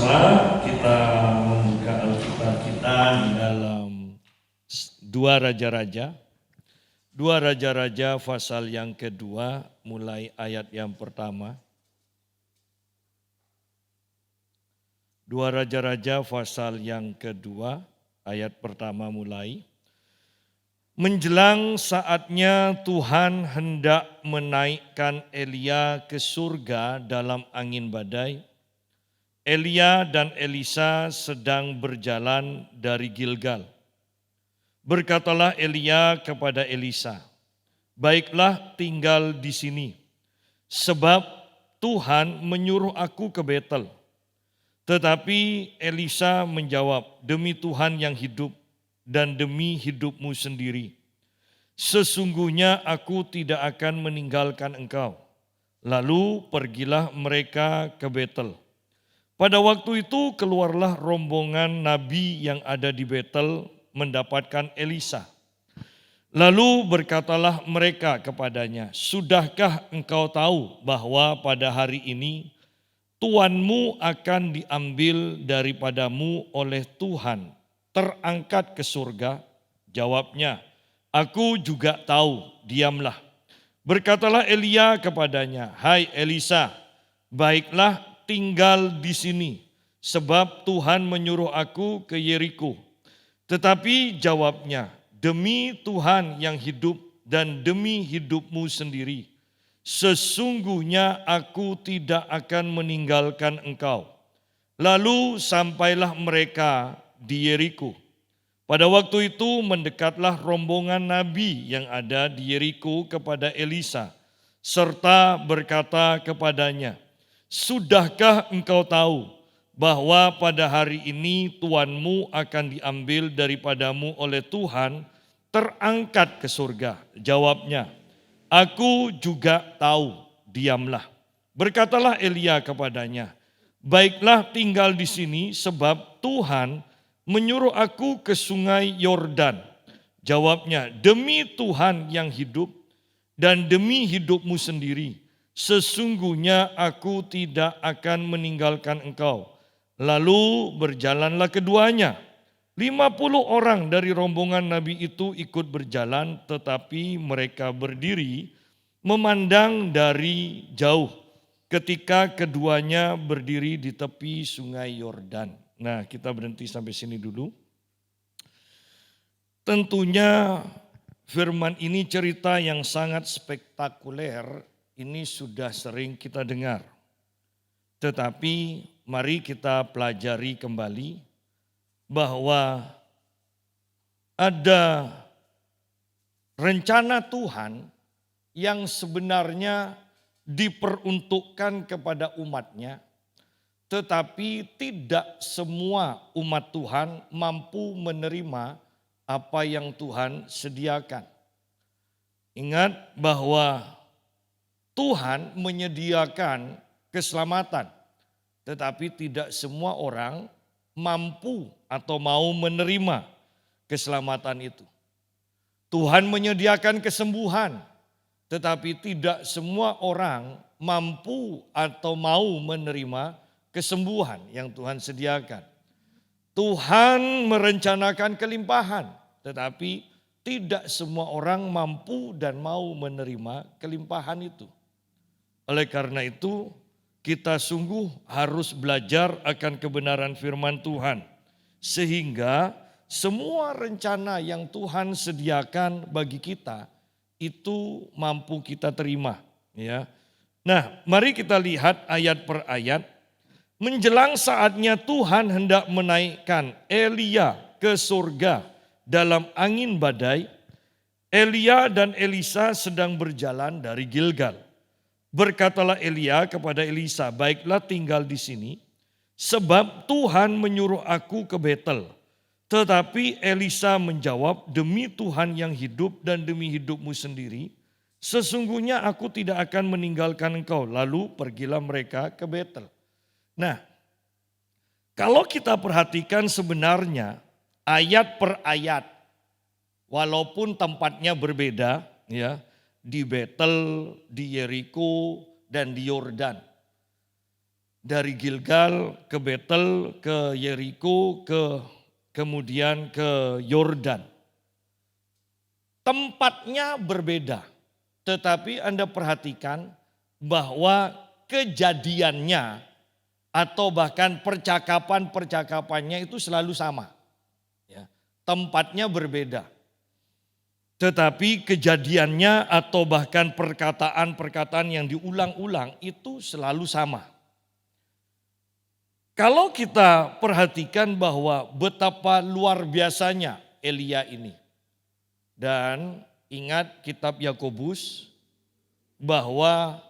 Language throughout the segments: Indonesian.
bersama-sama kita membuka Alkitab kita di dalam Dua Raja-Raja. Dua Raja-Raja pasal yang kedua mulai ayat yang pertama. Dua Raja-Raja pasal yang kedua ayat pertama mulai. Menjelang saatnya Tuhan hendak menaikkan Elia ke surga dalam angin badai. Elia dan Elisa sedang berjalan dari Gilgal. Berkatalah Elia kepada Elisa, "Baiklah tinggal di sini, sebab Tuhan menyuruh aku ke Betel." Tetapi Elisa menjawab, "Demi Tuhan yang hidup dan demi hidupmu sendiri, sesungguhnya aku tidak akan meninggalkan engkau." Lalu pergilah mereka ke Betel. Pada waktu itu keluarlah rombongan nabi yang ada di Betel mendapatkan Elisa. Lalu berkatalah mereka kepadanya, "Sudahkah engkau tahu bahwa pada hari ini tuanmu akan diambil daripadamu oleh Tuhan, terangkat ke surga?" Jawabnya, "Aku juga tahu, diamlah." Berkatalah Elia kepadanya, "Hai Elisa, baiklah tinggal di sini, sebab Tuhan menyuruh aku ke Yeriko." Tetapi jawabnya, "Demi Tuhan yang hidup dan demi hidupmu sendiri, sesungguhnya aku tidak akan meninggalkan engkau." Lalu sampailah mereka di Yeriko. Pada waktu itu mendekatlah rombongan nabi yang ada di Yeriko kepada Elisa, serta berkata kepadanya, "Sudahkah engkau tahu bahwa pada hari ini tuanmu akan diambil daripadamu oleh Tuhan, terangkat ke surga?" Jawabnya, "Aku juga tahu, diamlah." Berkatalah Elia kepadanya, "Baiklah tinggal di sini, sebab Tuhan menyuruh aku ke sungai Yordan." Jawabnya, "Demi Tuhan yang hidup dan demi hidupmu sendiri, sesungguhnya aku tidak akan meninggalkan engkau." Lalu berjalanlah keduanya. 50 orang dari rombongan nabi itu ikut berjalan, tetapi mereka berdiri memandang dari jauh ketika keduanya berdiri di tepi sungai Yordan. Nah, kita berhenti sampai sini dulu. Tentunya firman ini cerita yang sangat spektakuler, ini sudah sering kita dengar. Tetapi mari kita pelajari kembali bahwa ada rencana Tuhan yang sebenarnya diperuntukkan kepada umatnya, tetapi tidak semua umat Tuhan mampu menerima apa yang Tuhan sediakan. Ingat bahwa Tuhan menyediakan keselamatan, tetapi tidak semua orang mampu atau mau menerima keselamatan itu. Tuhan menyediakan kesembuhan, tetapi tidak semua orang mampu atau mau menerima kesembuhan yang Tuhan sediakan. Tuhan merencanakan kelimpahan, tetapi tidak semua orang mampu dan mau menerima kelimpahan itu. Oleh karena itu, kita sungguh harus belajar akan kebenaran firman Tuhan, sehingga semua rencana yang Tuhan sediakan bagi kita itu mampu kita terima. Ya. Nah, mari kita lihat ayat per ayat. Menjelang saatnya Tuhan hendak menaikkan Elia ke surga dalam angin badai, Elia dan Elisa sedang berjalan dari Gilgal. Berkatalah Elia kepada Elisa, "Baiklah tinggal di sini, sebab Tuhan menyuruh aku ke Betel." Tetapi Elisa menjawab, "Demi Tuhan yang hidup dan demi hidupmu sendiri, sesungguhnya aku tidak akan meninggalkan engkau." Lalu pergilah mereka ke Betel. Nah, kalau kita perhatikan sebenarnya ayat per ayat, walaupun tempatnya berbeda, ya, di Betel, di Yeriko, dan di Yordan. Dari Gilgal ke Betel, ke Yeriko, kemudian ke Yordan. Tempatnya berbeda, tetapi Anda perhatikan bahwa kejadiannya atau bahkan percakapan-percakapannya itu selalu sama. Ya, tempatnya berbeda. Tetapi kejadiannya atau bahkan perkataan-perkataan yang diulang-ulang itu selalu sama. Kalau kita perhatikan bahwa betapa luar biasanya Elia ini. Dan ingat kitab Yakobus bahwa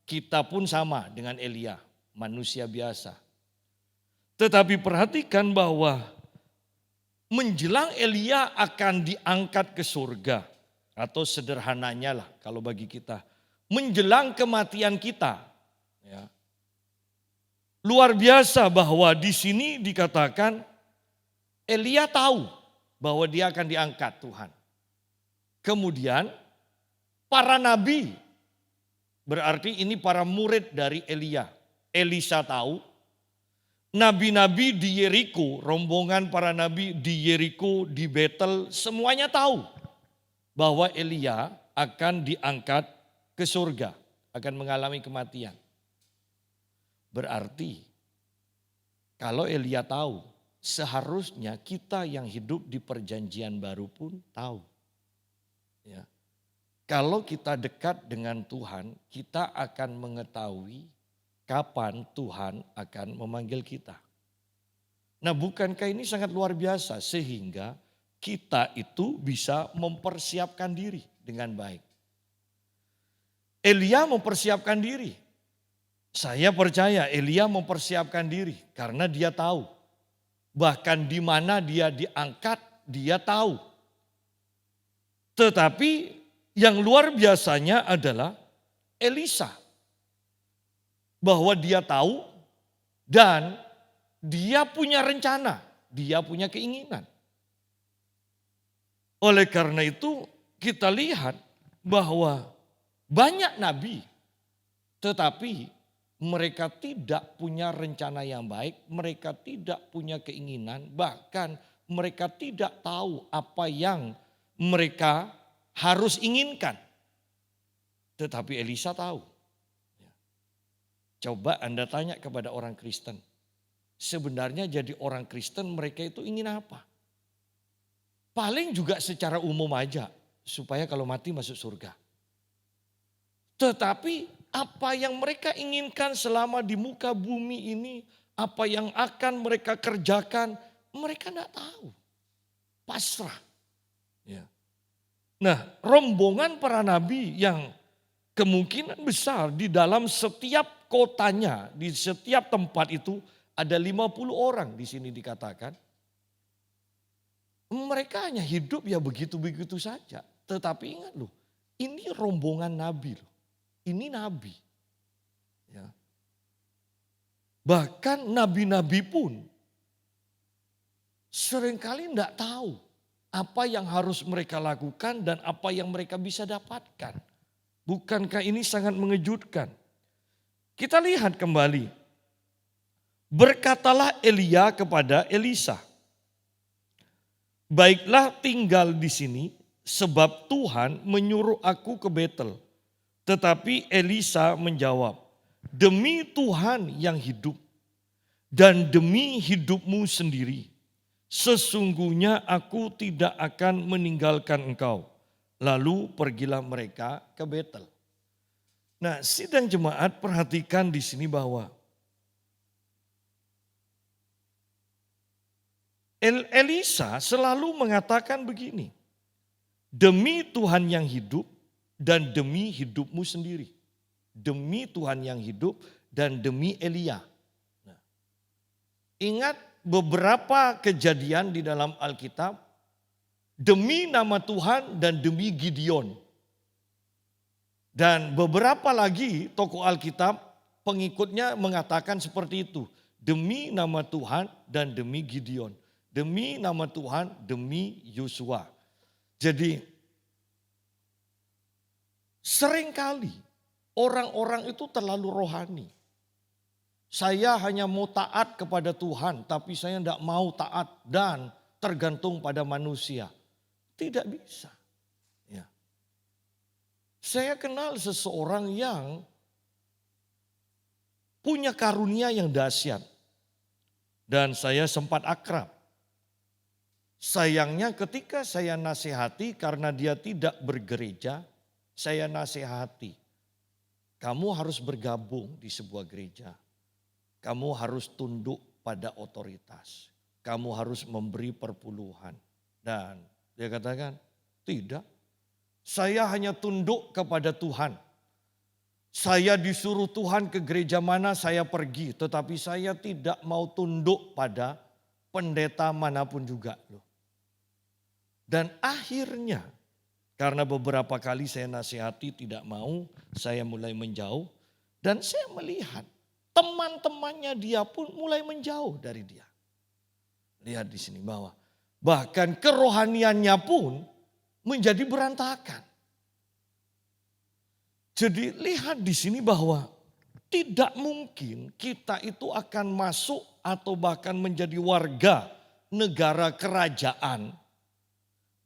kita pun sama dengan Elia, manusia biasa. Tetapi perhatikan bahwa menjelang Elia akan diangkat ke surga, atau sederhananya lah kalau bagi kita, menjelang kematian kita. Ya. Luar biasa bahwa di sini dikatakan Elia tahu bahwa dia akan diangkat Tuhan. Kemudian para nabi, berarti ini para murid dari Elia. Elisa tahu, nabi-nabi di Yeriko, rombongan para nabi di Yeriko, di Betel, semuanya tahu bahwa Elia akan diangkat ke surga, akan mengalami kematian. Berarti kalau Elia tahu, seharusnya kita yang hidup di perjanjian baru pun tahu. Ya. Kalau kita dekat dengan Tuhan, kita akan mengetahui kapan Tuhan akan memanggil kita. Nah, bukankah ini sangat luar biasa sehingga kita itu bisa mempersiapkan diri dengan baik. Elia mempersiapkan diri. Saya percaya Elia mempersiapkan diri karena dia tahu. Bahkan di mana dia diangkat, dia tahu. Tetapi yang luar biasanya adalah Elisa. Bahwa dia tahu dan dia punya rencana, dia punya keinginan. Oleh karena itu kita lihat bahwa banyak nabi tetapi mereka tidak punya rencana yang baik, mereka tidak punya keinginan, bahkan mereka tidak tahu apa yang mereka harus inginkan. Tetapi Elisa tahu. Coba Anda tanya kepada orang Kristen. Sebenarnya jadi orang Kristen mereka itu ingin apa? Paling juga secara umum aja. Supaya kalau mati masuk surga. Tetapi apa yang mereka inginkan selama di muka bumi ini. Apa yang akan mereka kerjakan. Mereka tidak tahu. Pasrah. Ya. Nah, rombongan para nabi yang kemungkinan besar di dalam setiap kotanya, di setiap tempat itu ada 50 orang di sini dikatakan. Mereka hanya hidup ya begitu-begitu saja. Tetapi ingat loh, ini rombongan nabi loh. Ini nabi. Ya. Bahkan nabi-nabi pun seringkali tidak tahu apa yang harus mereka lakukan dan apa yang mereka bisa dapatkan. Bukankah ini sangat mengejutkan? Kita lihat kembali. Berkatalah Elia kepada Elisa, baiklah tinggal di sini sebab Tuhan menyuruh aku ke Betel. Tetapi Elisa menjawab, demi Tuhan yang hidup dan demi hidupmu sendiri, sesungguhnya aku tidak akan meninggalkan engkau. Lalu pergilah mereka ke Betel. Nah, sidang jemaat perhatikan di sini bahwa Elisa selalu mengatakan begini, demi Tuhan yang hidup dan demi hidupmu sendiri. Demi Tuhan yang hidup dan demi Elia. Nah, ingat beberapa kejadian di dalam Alkitab, demi nama Tuhan dan demi Gideon. Dan beberapa lagi tokoh Alkitab pengikutnya mengatakan seperti itu. Demi nama Tuhan dan demi Gideon. Demi nama Tuhan, demi Yosua. Jadi seringkali orang-orang itu terlalu rohani. Saya hanya mau taat kepada Tuhan, tapi saya tidak mau taat dan tergantung pada manusia. Tidak bisa. Ya. Saya kenal seseorang yang punya karunia yang dahsyat. Dan saya sempat akrab. Sayangnya ketika saya nasihati karena dia tidak bergereja, saya nasihati. Kamu harus bergabung di sebuah gereja. Kamu harus tunduk pada otoritas. Kamu harus memberi perpuluhan. Dan dia katakan, tidak. Saya hanya tunduk kepada Tuhan. Saya disuruh Tuhan ke gereja mana saya pergi. Tetapi saya tidak mau tunduk pada pendeta manapun juga. Dan akhirnya karena beberapa kali saya nasihati tidak mau, saya mulai menjauh. Dan saya melihat teman-temannya dia pun mulai menjauh dari dia. Lihat di sini bawah. Bahkan kerohaniannya pun menjadi berantakan. Jadi lihat di sini bahwa tidak mungkin kita itu akan masuk atau bahkan menjadi warga negara kerajaan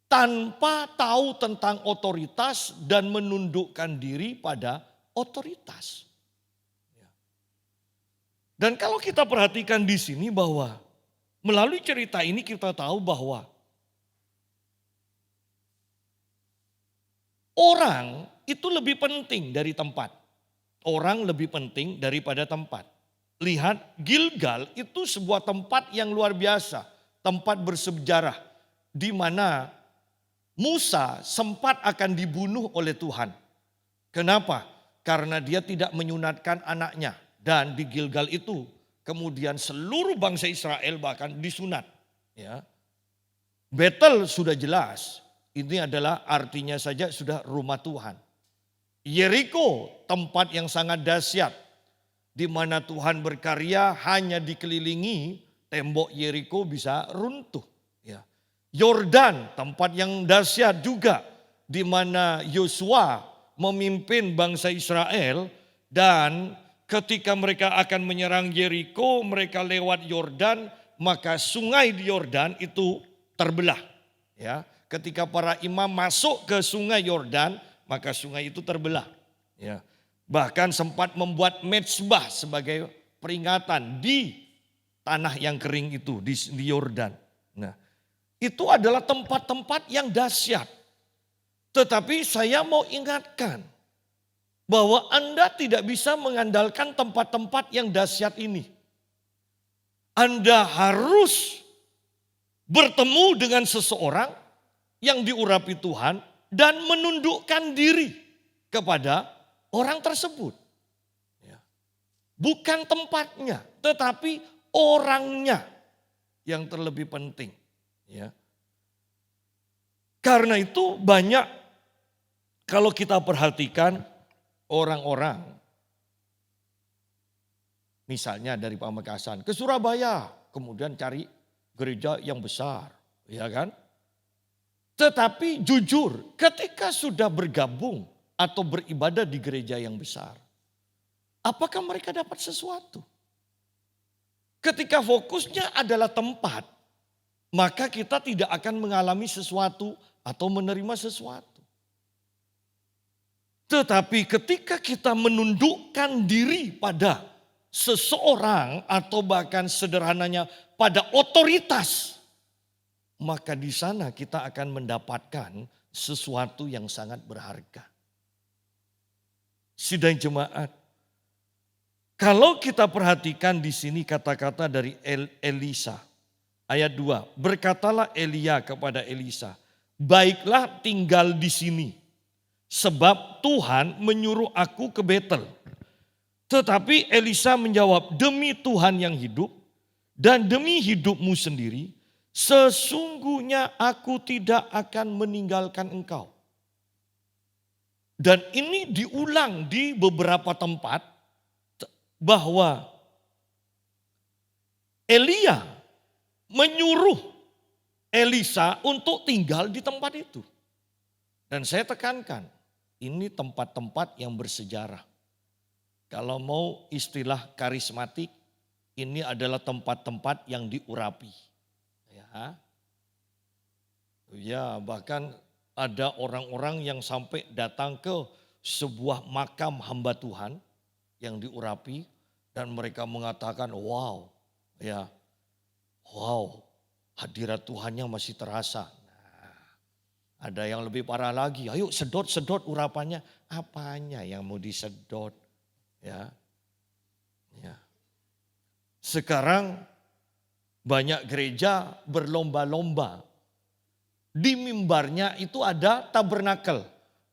tanpa tahu tentang otoritas dan menundukkan diri pada otoritas. Dan kalau kita perhatikan di sini bahwa melalui cerita ini kita tahu bahwa orang itu lebih penting dari tempat. Orang lebih penting daripada tempat. Lihat, Gilgal itu sebuah tempat yang luar biasa. Tempat bersejarah di mana Musa sempat akan dibunuh oleh Tuhan. Kenapa? Karena dia tidak menyunatkan anaknya. Dan di Gilgal itu kemudian seluruh bangsa Israel bahkan disunat. Ya. Betel sudah jelas. Ini adalah artinya saja sudah rumah Tuhan. Yeriko tempat yang sangat dahsyat. Di mana Tuhan berkarya hanya dikelilingi tembok Yeriko bisa runtuh. Ya. Yordan tempat yang dahsyat juga. Di mana Yosua memimpin bangsa Israel dan ketika mereka akan menyerang Yeriko, mereka lewat Yordan, maka sungai di Yordan itu terbelah. Ya, ketika para imam masuk ke sungai Yordan, maka sungai itu terbelah. Ya, bahkan sempat membuat mezbah sebagai peringatan di tanah yang kering itu di Yordan. Nah, itu adalah tempat-tempat yang dahsyat. Tetapi saya mau ingatkan bahwa Anda tidak bisa mengandalkan tempat-tempat yang dahsyat ini. Anda harus bertemu dengan seseorang yang diurapi Tuhan dan menundukkan diri kepada orang tersebut. Bukan tempatnya, tetapi orangnya yang terlebih penting. Karena itu banyak kalau kita perhatikan orang-orang, misalnya dari Pamekasan ke Surabaya, kemudian cari gereja yang besar, ya kan? Tetapi jujur, ketika sudah bergabung atau beribadah di gereja yang besar, apakah mereka dapat sesuatu? Ketika fokusnya adalah tempat, maka kita tidak akan mengalami sesuatu atau menerima sesuatu. Tetapi ketika kita menundukkan diri pada seseorang atau bahkan sederhananya pada otoritas, maka di sana kita akan mendapatkan sesuatu yang sangat berharga. Sidang jemaat, kalau kita perhatikan di sini kata-kata dari Elisa, ayat 2, berkatalah Elia kepada Elisa, baiklah tinggal di sini. Sebab Tuhan menyuruh aku ke Betel. Tetapi Elisa menjawab, demi Tuhan yang hidup dan demi hidupmu sendiri, sesungguhnya aku tidak akan meninggalkan engkau. Dan ini diulang di beberapa tempat bahwa Elia menyuruh Elisa untuk tinggal di tempat itu. Dan saya tekankan, ini tempat-tempat yang bersejarah. Kalau mau istilah karismatik, ini adalah tempat-tempat yang diurapi. Ya. Ya, bahkan ada orang-orang yang sampai datang ke sebuah makam hamba Tuhan yang diurapi dan mereka mengatakan, wow, ya, wow, hadirat Tuhannya masih terasa. Nah, ada yang lebih parah lagi, ayo sedot-sedot urapannya. Apanya yang mau disedot? Ya, ya. Sekarang banyak gereja berlomba-lomba. Di mimbarnya itu ada tabernakel.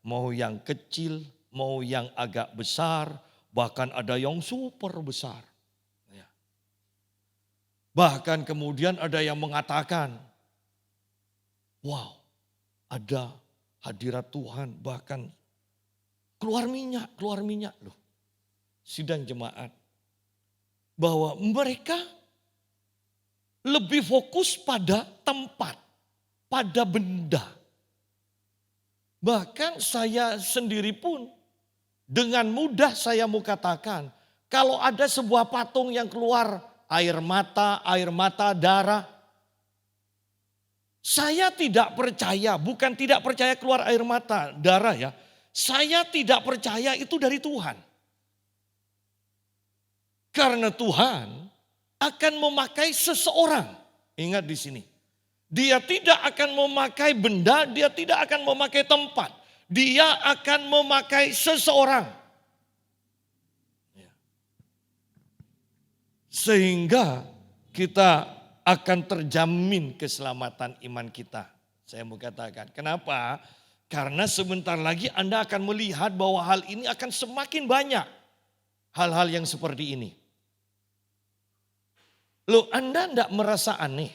Mau yang kecil, mau yang agak besar, bahkan ada yang super besar. Ya. Bahkan kemudian ada yang mengatakan, wow, ada hadirat Tuhan, bahkan keluar minyak loh. Sidang jemaat. Bahwa mereka lebih fokus pada tempat, pada benda. Bahkan saya sendiri pun dengan mudah saya mau katakan, kalau ada sebuah patung yang keluar air mata, darah, saya tidak percaya, bukan tidak percaya keluar air mata, darah ya. Saya tidak percaya itu dari Tuhan. Karena Tuhan akan memakai seseorang. Ingat di sini. Dia tidak akan memakai benda, dia tidak akan memakai tempat. Dia akan memakai seseorang. Sehingga kita akan terjamin keselamatan iman kita. Saya mau katakan, kenapa? Karena sebentar lagi Anda akan melihat bahwa hal ini akan semakin banyak. Hal-hal yang seperti ini. Loh, Anda tidak merasa aneh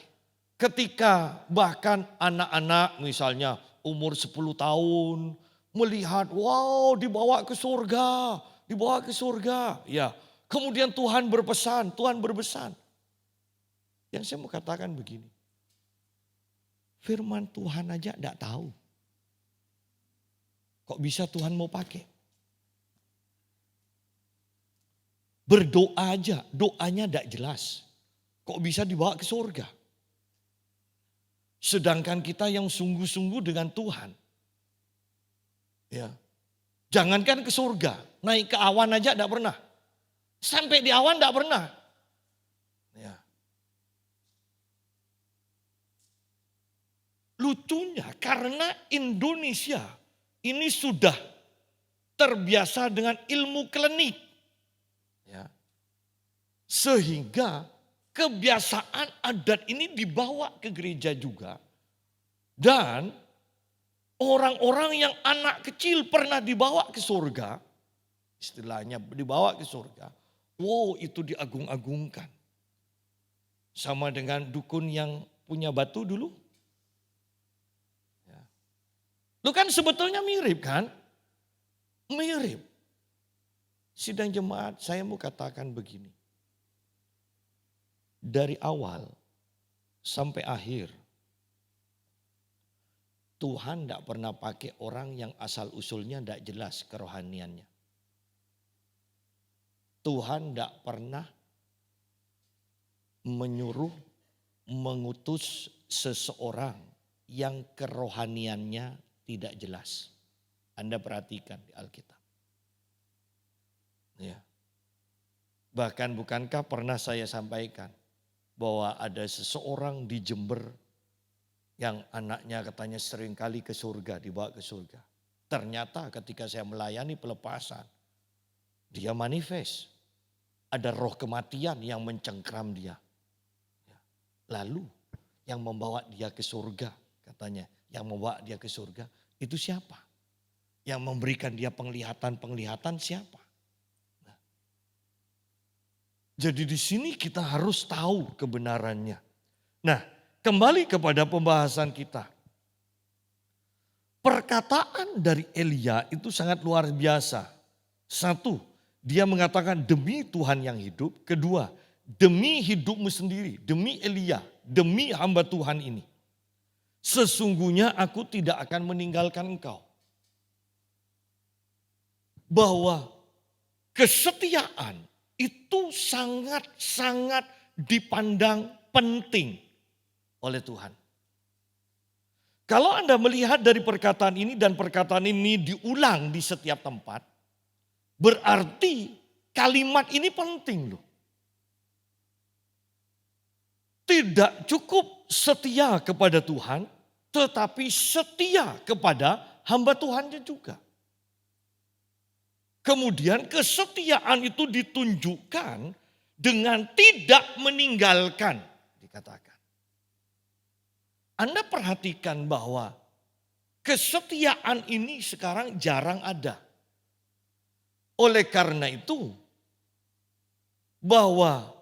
ketika bahkan anak-anak misalnya umur 10 tahun melihat, wow, dibawa ke surga, dibawa ke surga. Ya, kemudian Tuhan berpesan. Yang saya mau katakan begini, firman Tuhan aja tidak tahu. Kok bisa Tuhan mau pakai? Berdoa aja, doanya tidak jelas. Kok bisa dibawa ke surga? Sedangkan kita yang sungguh-sungguh dengan Tuhan. Ya. Jangankan ke surga, naik ke awan aja tidak pernah. Sampai di awan tidak pernah. Ya. Lucunya karena Indonesia ini sudah terbiasa dengan ilmu klinik. Ya. Sehingga kebiasaan adat ini dibawa ke gereja juga. Dan orang-orang yang anak kecil pernah dibawa ke surga. Istilahnya dibawa ke surga. Wow, itu diagung-agungkan. Sama dengan dukun yang punya batu dulu. Ya. Lu kan sebetulnya mirip kan? Mirip. Sidang jemaat, saya mau katakan begini. Dari awal sampai akhir, Tuhan tidak pernah pakai orang yang asal usulnya tidak jelas kerohaniannya. Tuhan tidak pernah menyuruh, mengutus seseorang yang kerohaniannya tidak jelas. Anda perhatikan di Alkitab. Ya. Bahkan bukankah pernah saya sampaikan bahwa ada seseorang di Jember yang anaknya katanya sering kali ke surga, dibawa ke surga. Ternyata ketika saya melayani pelepasan, dia manifest. Ada roh kematian yang mencengkram dia. Lalu yang membawa dia ke surga katanya, yang membawa dia ke surga itu siapa? Yang memberikan dia penglihatan-penglihatan siapa? Jadi di sini kita harus tahu kebenarannya. Nah, kembali kepada pembahasan kita. Perkataan dari Elia itu sangat luar biasa. Satu, dia mengatakan demi Tuhan yang hidup. Kedua, demi hidupmu sendiri, demi Elia, demi hamba Tuhan ini. Sesungguhnya aku tidak akan meninggalkan engkau. Bahwa kesetiaan itu sangat-sangat dipandang penting oleh Tuhan. Kalau Anda melihat dari perkataan ini dan perkataan ini diulang di setiap tempat, berarti kalimat ini penting loh. Tidak cukup setia kepada Tuhan, tetapi setia kepada hamba Tuhannya juga. Kemudian kesetiaan itu ditunjukkan dengan tidak meninggalkan, dikatakan. Anda perhatikan bahwa kesetiaan ini sekarang jarang ada. Oleh karena itu, bahwa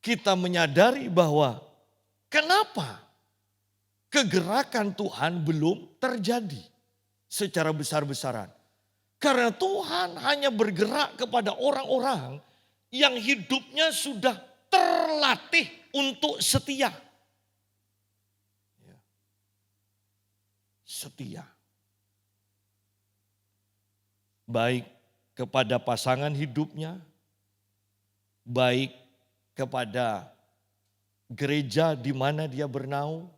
kita menyadari bahwa kenapa kegerakan Tuhan belum terjadi secara besar-besaran. Karena Tuhan hanya bergerak kepada orang-orang yang hidupnya sudah terlatih untuk setia. Setia. Baik kepada pasangan hidupnya, baik kepada gereja di mana dia bernaung,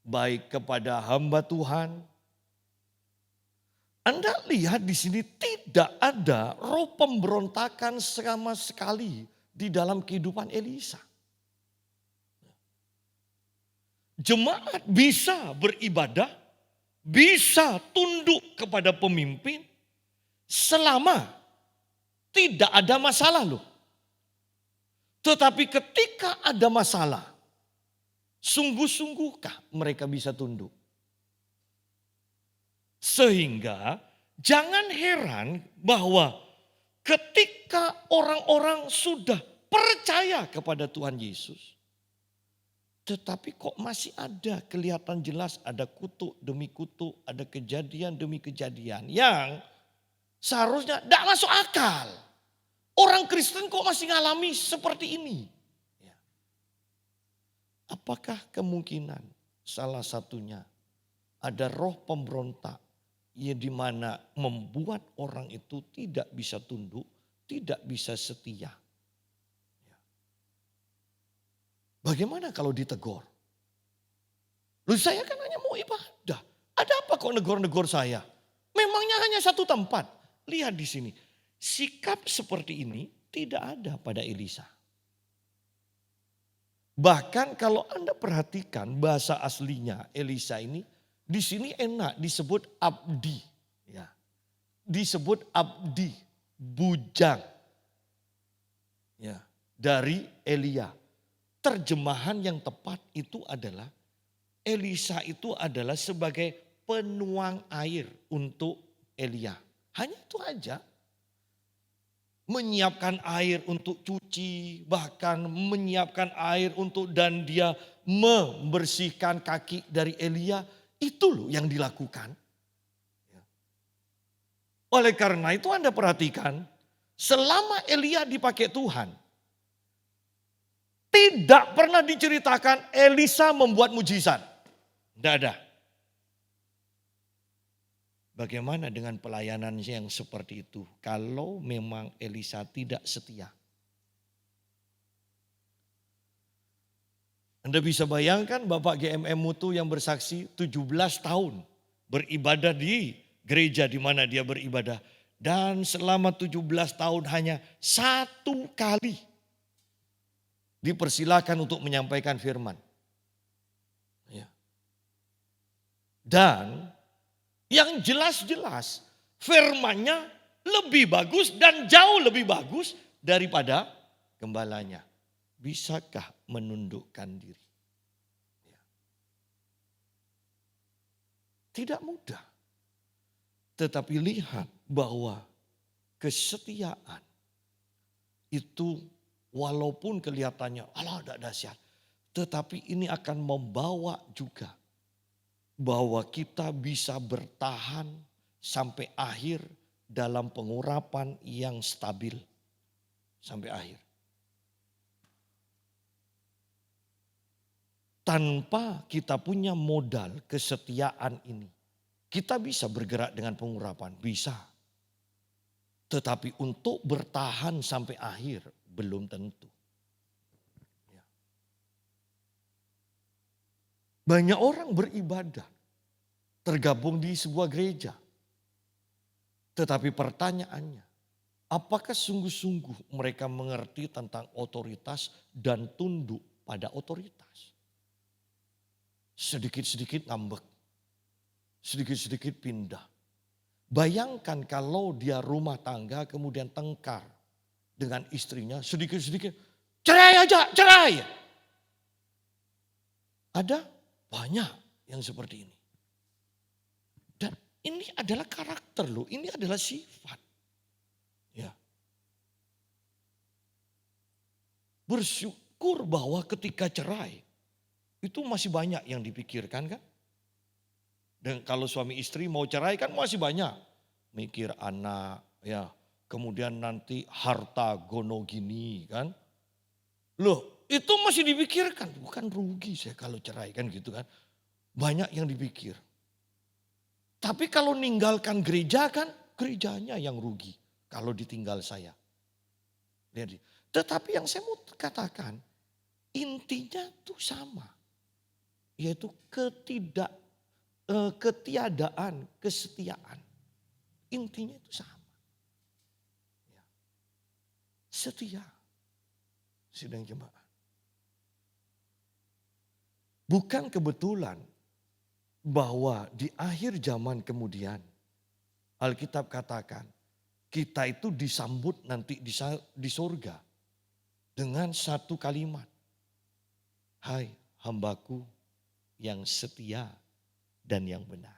baik kepada hamba Tuhan. Anda lihat di sini tidak ada roh pemberontakan sama sekali di dalam kehidupan Elisa. Jemaat bisa beribadah, bisa tunduk kepada pemimpin selama tidak ada masalah loh. Tetapi ketika ada masalah, sungguh-sungguhkah mereka bisa tunduk? Sehingga jangan heran bahwa ketika orang-orang sudah percaya kepada Tuhan Yesus, tetapi kok masih ada kelihatan jelas ada kutuk demi kutuk, ada kejadian demi kejadian yang seharusnya tidak masuk akal. Orang Kristen kok masih ngalami seperti ini? Apakah kemungkinan salah satunya ada roh pemberontak yang dimana membuat orang itu tidak bisa tunduk, tidak bisa setia? Bagaimana kalau ditegur? Loh saya kan hanya mau ibadah. Ada apa kok negor-negor saya? Memangnya hanya satu tempat. Lihat di sini. Sikap seperti ini tidak ada pada Elisa. Bahkan kalau Anda perhatikan bahasa aslinya Elisa ini, di sini enak disebut abdi. Ya. Disebut abdi, bujang. Ya, dari Elia. Terjemahan yang tepat itu adalah Elisa itu adalah sebagai penuang air untuk Elia. Hanya itu aja. Menyiapkan air untuk cuci, bahkan menyiapkan air untuk dan dia membersihkan kaki dari Elia. Itu loh yang dilakukan. Oleh karena itu Anda perhatikan, selama Elia dipakai Tuhan, tidak pernah diceritakan Elisa membuat mujizat. Tidak ada. Bagaimana dengan pelayanan yang seperti itu kalau memang Elisa tidak setia? Anda bisa bayangkan Bapak GMM Mutu yang bersaksi 17 tahun beribadah di gereja di mana dia beribadah. Dan selama 17 tahun hanya satu kali dipersilakan untuk menyampaikan firman. Ya. Dan yang jelas-jelas firmannya lebih bagus dan jauh lebih bagus daripada gembalanya. Bisakah menundukkan diri? Ya. Tidak mudah. Tetapi lihat bahwa kesetiaan itu walaupun kelihatannya Allah tidak dahsyat. Tetapi ini akan membawa juga bahwa kita bisa bertahan sampai akhir dalam pengurapan yang stabil. Sampai akhir. Tanpa kita punya modal kesetiaan ini, kita bisa bergerak dengan pengurapan, bisa. Tetapi untuk bertahan sampai akhir belum tentu. Ya. Banyak orang beribadah, tergabung di sebuah gereja. Tetapi pertanyaannya, apakah sungguh-sungguh mereka mengerti tentang otoritas dan tunduk pada otoritas? Sedikit-sedikit ngambek, sedikit-sedikit pindah. Bayangkan kalau dia rumah tangga kemudian tengkar dengan istrinya, sedikit-sedikit cerai aja, cerai. Ada banyak yang seperti ini. Dan ini adalah karakter loh, ini adalah sifat. Ya. Bersyukur bahwa ketika cerai, itu masih banyak yang dipikirkan kan. Dan kalau suami istri mau cerai kan masih banyak. Mikir anak, ya. Kemudian nanti harta gono gini kan. Loh itu masih dipikirkan. Bukan rugi saya kalau cerai kan gitu kan. Banyak yang dipikir. Tapi kalau ninggalkan gereja kan gerejanya yang rugi. Kalau ditinggal saya. Lihat. Tetapi yang saya mau katakan intinya tuh sama. Yaitu ketiadaan, kesetiaan. Intinya itu sama. Ya. Setia. Sidang jemaat. Bukan kebetulan bahwa di akhir zaman kemudian Alkitab katakan kita itu disambut nanti di surga dengan satu kalimat. Hai hambaku yang setia dan yang benar.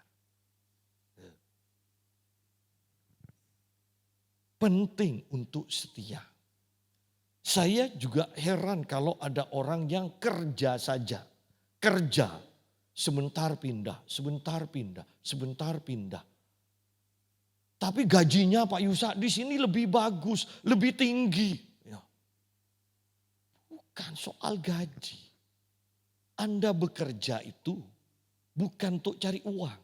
Penting untuk setia. Saya juga heran kalau ada orang yang kerja saja. Kerja, sebentar pindah, sebentar pindah, sebentar pindah. Tapi gajinya Pak Yusa di sini lebih bagus, lebih tinggi. Ya. Bukan soal gaji. Anda bekerja itu bukan untuk cari uang.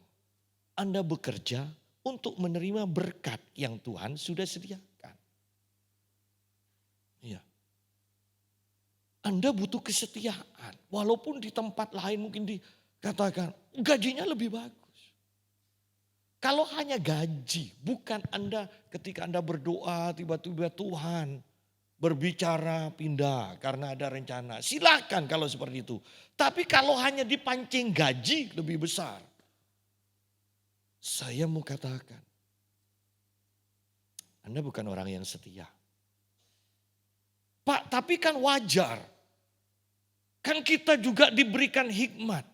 Anda bekerja untuk menerima berkat yang Tuhan sudah sediakan. Iya. Anda butuh kesetiaan. Walaupun di tempat lain mungkin dikatakan gajinya lebih bagus. Kalau hanya gaji, bukan Anda ketika Anda berdoa tiba-tiba Tuhan berbicara pindah karena ada rencana. Silakan kalau seperti itu. Tapi kalau hanya dipancing gaji lebih besar. Saya mau katakan. Anda bukan orang yang setia. Pak, tapi kan wajar. Kan kita juga diberikan hikmat.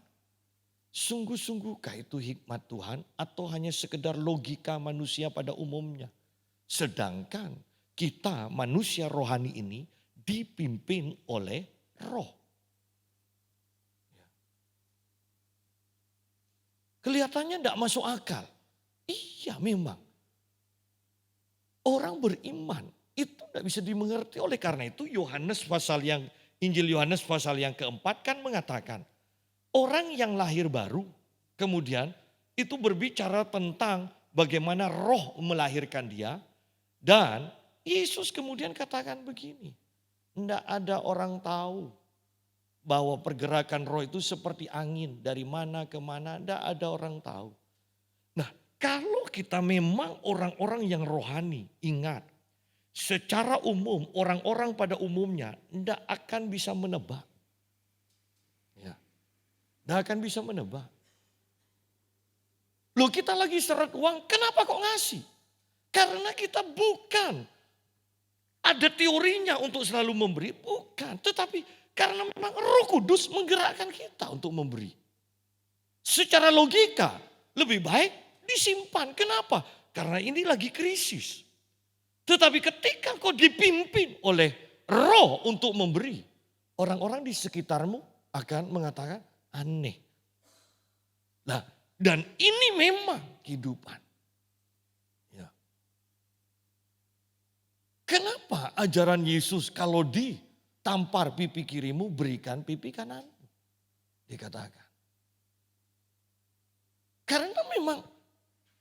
Sungguh-sungguhkah itu hikmat Tuhan atau hanya sekedar logika manusia pada umumnya? Sedangkan kita manusia rohani ini dipimpin oleh roh. Kelihatannya tidak masuk akal. Iya memang. Orang beriman itu tidak bisa dimengerti. Oleh karena itu Injil Yohanes pasal yang keempat kan mengatakan. Orang yang lahir baru kemudian itu berbicara tentang bagaimana roh melahirkan dia. Dan Yesus kemudian katakan begini. Tidak ada orang tahu bahwa pergerakan roh itu seperti angin. Dari mana ke mana tidak ada orang tahu. Nah kalau kita memang orang-orang yang rohani, ingat. Secara umum orang-orang pada umumnya tidak akan bisa menebak. Ya. Tidak akan bisa menebak. Loh kita lagi seret uang, kenapa kok ngasih? Karena kita bukan ada teorinya untuk selalu memberi, bukan. Tetapi karena memang Roh Kudus menggerakkan kita untuk memberi. Secara logika lebih baik disimpan. Kenapa? Karena ini lagi krisis. Tetapi ketika kau dipimpin oleh Roh untuk memberi, orang-orang di sekitarmu akan mengatakan aneh. Nah, dan ini memang kehidupan. Ya. Kenapa ajaran Yesus kalau ditampar pipi kirimu berikan pipi kananmu? Dikatakan. Karena memang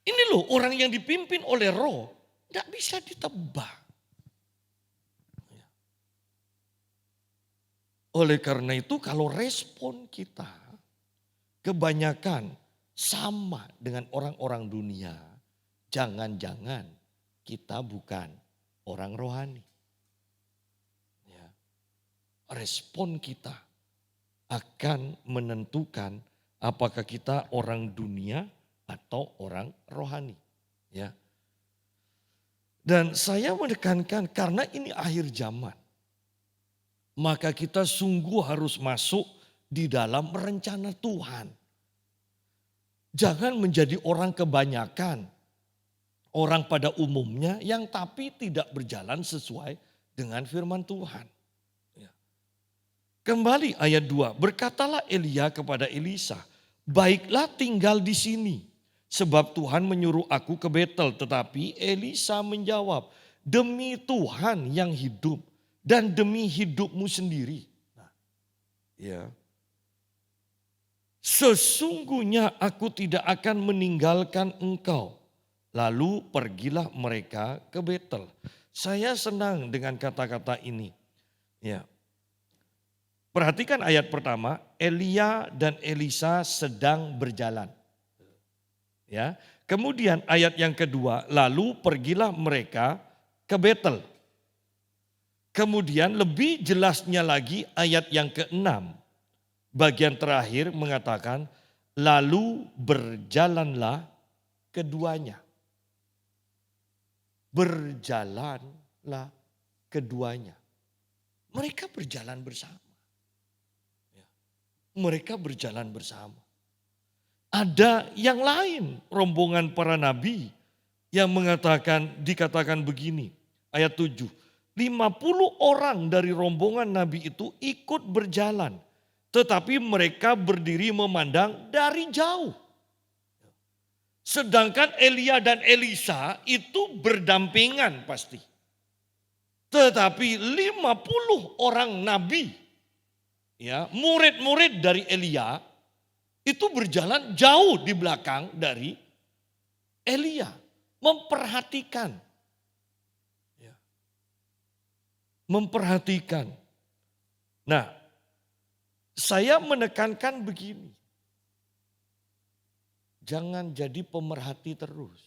ini loh orang yang dipimpin oleh Roh. Tidak bisa ditebak. Oleh karena itu kalau respon kita kebanyakan sama dengan orang-orang dunia, jangan-jangan kita bukan orang rohani. Ya. Respon kita akan menentukan apakah kita orang dunia atau orang rohani. Ya. Dan saya menekankan karena ini akhir zaman, maka kita sungguh harus masuk di dalam rencana Tuhan. Jangan menjadi orang kebanyakan, orang pada umumnya yang tapi tidak berjalan sesuai dengan firman Tuhan. Ya. Kembali ayat 2, berkatalah Elia kepada Elisa, baiklah tinggal di sini. Sebab Tuhan menyuruh aku ke Betel. Tetapi Elisa menjawab, demi Tuhan yang hidup dan demi hidupmu sendiri. Nah, ya. Sesungguhnya aku tidak akan meninggalkan engkau. Lalu pergilah mereka ke Betel. Saya senang dengan kata-kata ini. Ya. Perhatikan ayat pertama, Elia dan Elisa sedang berjalan. Ya. Kemudian ayat yang kedua, lalu pergilah mereka ke Betel. Kemudian lebih jelasnya lagi ayat yang ke-6. Bagian terakhir mengatakan, lalu berjalanlah keduanya. Berjalanlah keduanya. Mereka berjalan bersama. Mereka berjalan bersama. Ada yang lain, rombongan para nabi yang dikatakan begini, ayat 7. 50 orang dari rombongan nabi itu ikut berjalan, tetapi mereka berdiri memandang dari jauh. Sedangkan Elia dan Elisa itu berdampingan pasti. Tetapi 50 orang nabi, ya, murid-murid dari Elia, itu berjalan jauh di belakang dari Elia. Memperhatikan. Ya. Memperhatikan. Nah, saya menekankan begini. Jangan jadi pemerhati terus.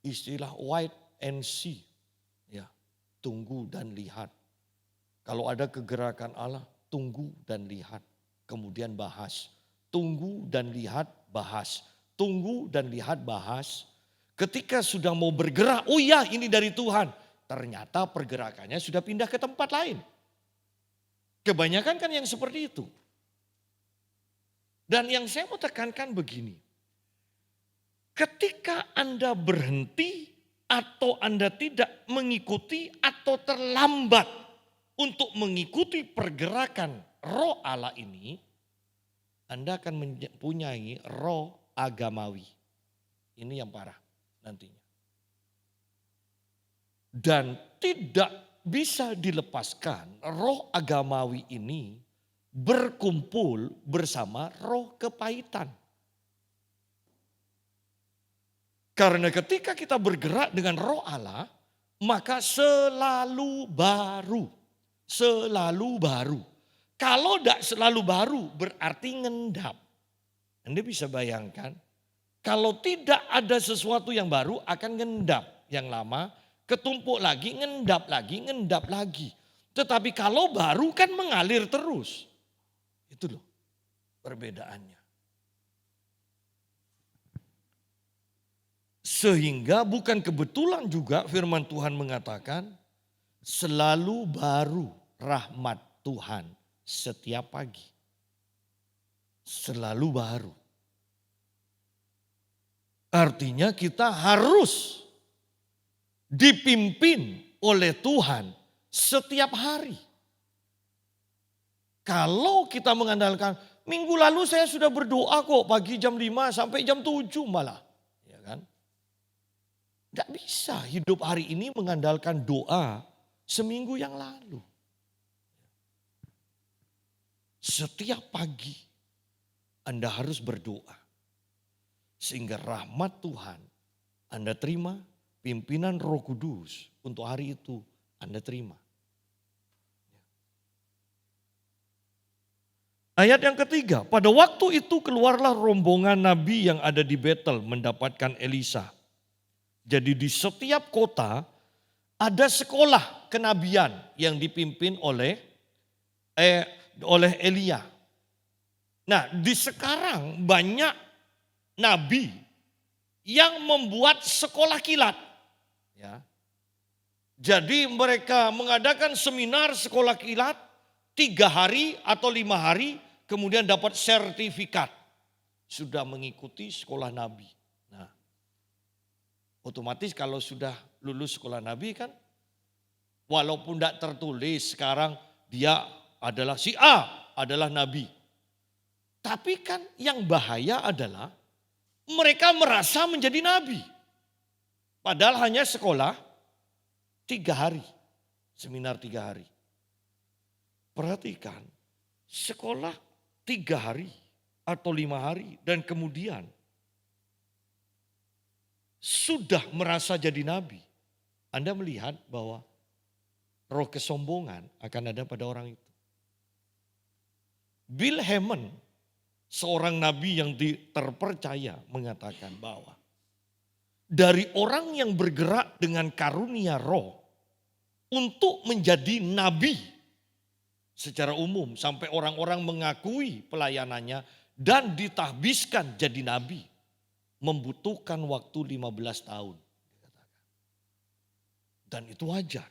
Istilah wait and see. Ya, tunggu dan lihat. Kalau ada kegerakan Allah, tunggu dan lihat. Kemudian bahas. Tunggu dan lihat, bahas. Tunggu dan lihat, bahas. Ketika sudah mau bergerak, oh iya ini dari Tuhan. Ternyata pergerakannya sudah pindah ke tempat lain. Kebanyakan kan yang seperti itu. Dan yang saya mau tekankan begini. Ketika Anda berhenti atau Anda tidak mengikuti atau terlambat untuk mengikuti pergerakan roh Allah ini, Anda akan mempunyai roh agamawi. Ini yang parah nantinya. Dan tidak bisa dilepaskan roh agamawi ini berkumpul bersama roh kepahitan. Karena ketika kita bergerak dengan roh Allah, maka selalu baru. Selalu baru. Kalau tidak selalu baru berarti ngendap. Anda bisa bayangkan, kalau tidak ada sesuatu yang baru akan ngendap. Yang lama ketumpuk lagi, ngendap lagi, ngendap lagi. Tetapi kalau baru kan mengalir terus. Itu loh perbedaannya. Sehingga bukan kebetulan juga firman Tuhan mengatakan selalu baru rahmat Tuhan setiap pagi. Selalu baru. Artinya kita harus dipimpin oleh Tuhan setiap hari. Kalau kita mengandalkan, minggu lalu saya sudah berdoa kok pagi jam 5 sampai jam 7 malah. Ya kan? Tidak bisa hidup hari ini mengandalkan doa seminggu yang lalu. Setiap pagi Anda harus berdoa. Sehingga rahmat Tuhan Anda terima pimpinan Roh Kudus untuk hari itu Anda terima. Ayat yang ketiga, pada waktu itu keluarlah rombongan nabi yang ada di Betel mendapatkan Elisa. Jadi di setiap kota ada sekolah kenabian yang dipimpin oleh Elia. Nah, di sekarang banyak nabi yang membuat sekolah kilat. Ya. Jadi mereka mengadakan seminar sekolah kilat 3 hari atau 5 hari, kemudian dapat sertifikat. Sudah mengikuti sekolah nabi. Nah, otomatis kalau sudah lulus sekolah nabi kan, walaupun tidak tertulis sekarang dia adalah si A, adalah nabi. Tapi kan yang bahaya adalah mereka merasa menjadi nabi. Padahal hanya sekolah 3 hari, seminar 3 hari. Perhatikan, sekolah 3 hari atau 5 hari dan kemudian sudah merasa jadi nabi. Anda melihat bahwa roh kesombongan akan ada pada orang itu. Bill Hamon, seorang nabi yang terpercaya, mengatakan bahwa dari orang yang bergerak dengan karunia roh untuk menjadi nabi secara umum sampai orang-orang mengakui pelayanannya dan ditahbiskan jadi nabi membutuhkan waktu 15 tahun. Dan itu wajar.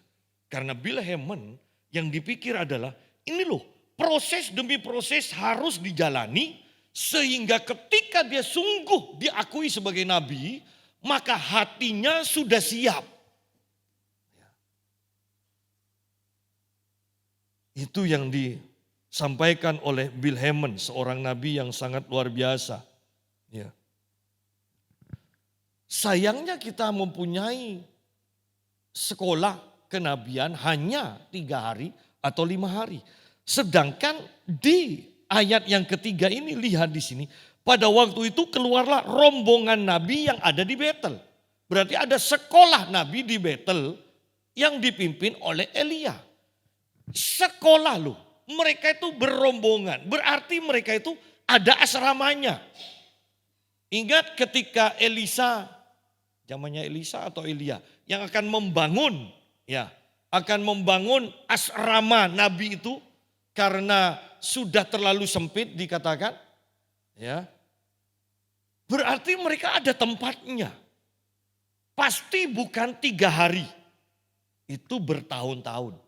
Karena Bill Hamon yang dipikir adalah ini loh, proses demi proses harus dijalani sehingga ketika dia sungguh diakui sebagai nabi, maka hatinya sudah siap. Itu yang disampaikan oleh Bill Hamon, seorang nabi yang sangat luar biasa. Ya. Sayangnya kita mempunyai sekolah kenabian hanya 3 hari atau 5 hari. Sedangkan di ayat yang ketiga ini, lihat di sini, pada waktu itu keluarlah rombongan nabi yang ada di Betel. Berarti ada sekolah nabi di Betel yang dipimpin oleh Elia. Sekolah loh, mereka itu berombongan, berarti mereka itu ada asramanya. Ingat ketika Elisa, zamannya Elisa atau Elia, yang akan membangun, ya, akan membangun asrama nabi itu karena sudah terlalu sempit dikatakan, ya. Berarti mereka ada tempatnya. Pasti bukan 3 hari, itu bertahun-tahun.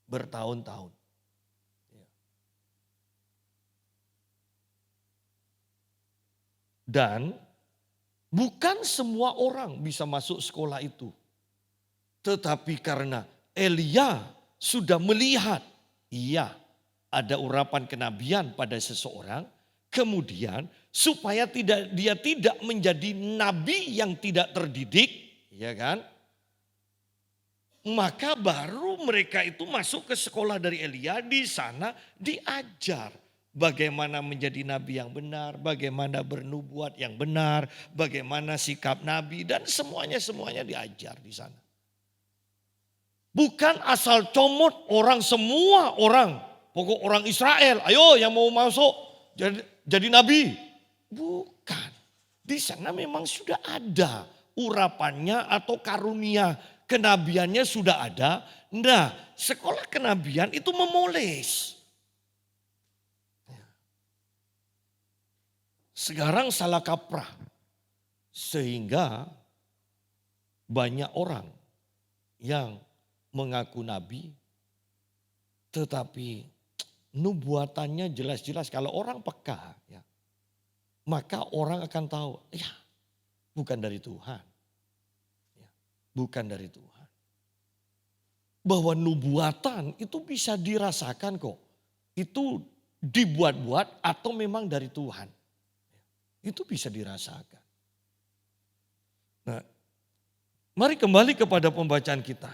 Bertahun-tahun. Dan bukan semua orang bisa masuk sekolah itu. Tetapi karena Elia sudah melihat, iya, ada urapan kenabian pada seseorang, kemudian supaya dia tidak menjadi nabi yang tidak terdidik, ya kan? Maka baru mereka itu masuk ke sekolah dari Elia, di sana diajar bagaimana menjadi nabi yang benar, bagaimana bernubuat yang benar, bagaimana sikap nabi dan semuanya diajar di sana. Bukan asal comot orang, semua orang, pokok orang Israel, ayo yang mau masuk jadi nabi. Bukan, di sana memang sudah ada urapannya atau karunia kenabiannya sudah ada. Nah, sekolah kenabian itu memoles. Sekarang salah kaprah. Sehingga banyak orang yang mengaku nabi, tetapi nubuatannya jelas-jelas. Kalau orang peka, ya, maka orang akan tahu, ya, bukan dari Tuhan. Bukan dari Tuhan. Bahwa nubuatan itu bisa dirasakan kok. Itu dibuat-buat atau memang dari Tuhan. Itu bisa dirasakan. Nah, mari kembali kepada pembacaan kita.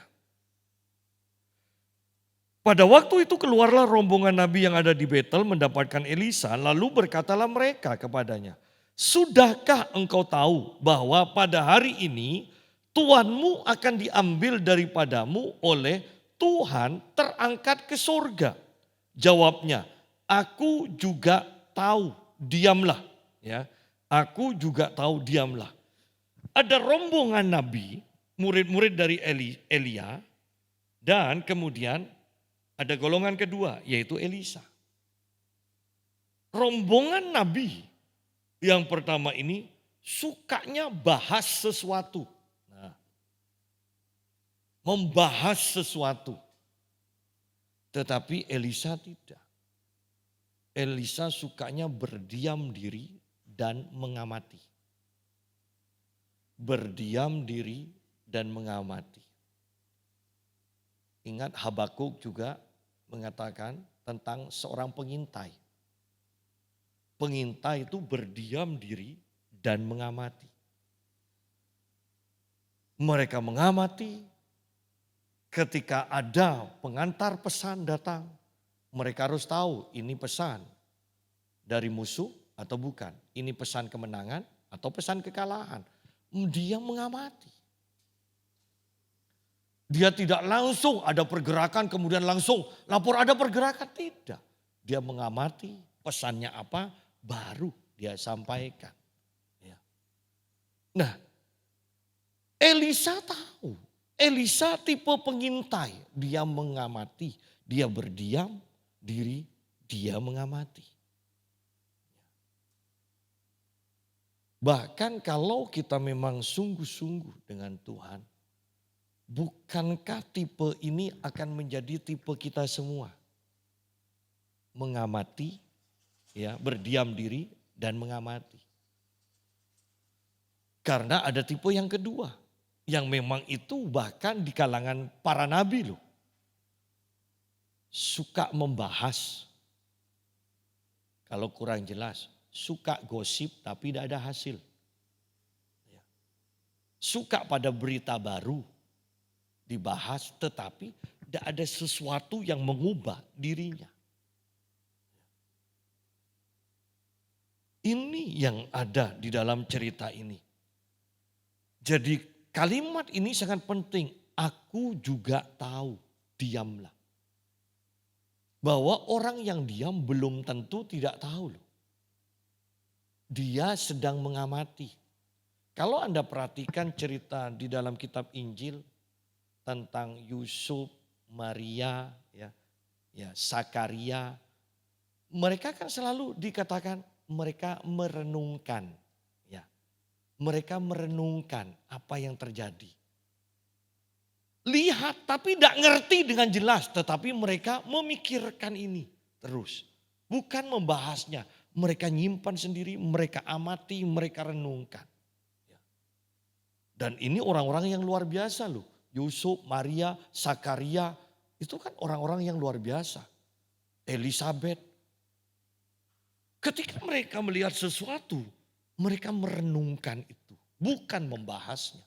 Pada waktu itu keluarlah rombongan nabi yang ada di Betel mendapatkan Elisa, lalu berkatalah mereka kepadanya, "Sudahkah engkau tahu bahwa pada hari ini Tuanmu akan diambil daripadamu oleh Tuhan terangkat ke surga. Jawabnya, aku juga tahu, diamlah. Ya, aku juga tahu, diamlah. Ada rombongan nabi, murid-murid dari Elia, dan kemudian ada golongan kedua, yaitu Elisa. Rombongan nabi yang pertama ini sukanya bahas sesuatu. Nah, membahas sesuatu. Tetapi Elisa tidak. Elisa sukanya berdiam diri dan mengamati. Berdiam diri dan mengamati. Ingat Habakuk juga mengatakan tentang seorang pengintai. Pengintai itu berdiam diri dan mengamati. Mereka mengamati ketika ada pengantar pesan datang. Mereka harus tahu ini pesan dari musuh atau bukan. Ini pesan kemenangan atau pesan kekalahan. Dia mengamati. Dia tidak langsung ada pergerakan kemudian langsung lapor ada pergerakan. Tidak. Dia mengamati pesannya apa baru dia sampaikan. Ya. Nah, Elisa tahu. Elisa tipe pengintai. Dia mengamati. Dia berdiam diri. Dia mengamati. Bahkan kalau kita memang sungguh-sungguh dengan Tuhan. Bukankah tipe ini akan menjadi tipe kita semua? Mengamati, ya, berdiam diri dan mengamati. Karena ada tipe yang kedua. Yang memang itu bahkan di kalangan para nabi loh. Suka membahas. Kalau kurang jelas. Suka gosip tapi tidak ada hasil. Suka pada berita baru. Dibahas tetapi tidak ada sesuatu yang mengubah dirinya. Ini yang ada di dalam cerita ini. Jadi kalimat ini sangat penting. Aku juga tahu, diamlah. Bahwa orang yang diam belum tentu tidak tahu loh. Dia sedang mengamati. Kalau Anda perhatikan cerita di dalam kitab Injil tentang Yusuf, Maria, Zakaria, mereka kan selalu dikatakan mereka merenungkan, mereka merenungkan apa yang terjadi. Lihat tapi tidak ngerti dengan jelas, tetapi mereka memikirkan ini terus, bukan membahasnya. Mereka nyimpan sendiri, mereka amati, mereka renungkan. Dan ini orang-orang yang luar biasa loh. Yusuf, Maria, Zakaria, itu kan orang-orang yang luar biasa. Elizabeth. Ketika mereka melihat sesuatu, mereka merenungkan itu. Bukan membahasnya,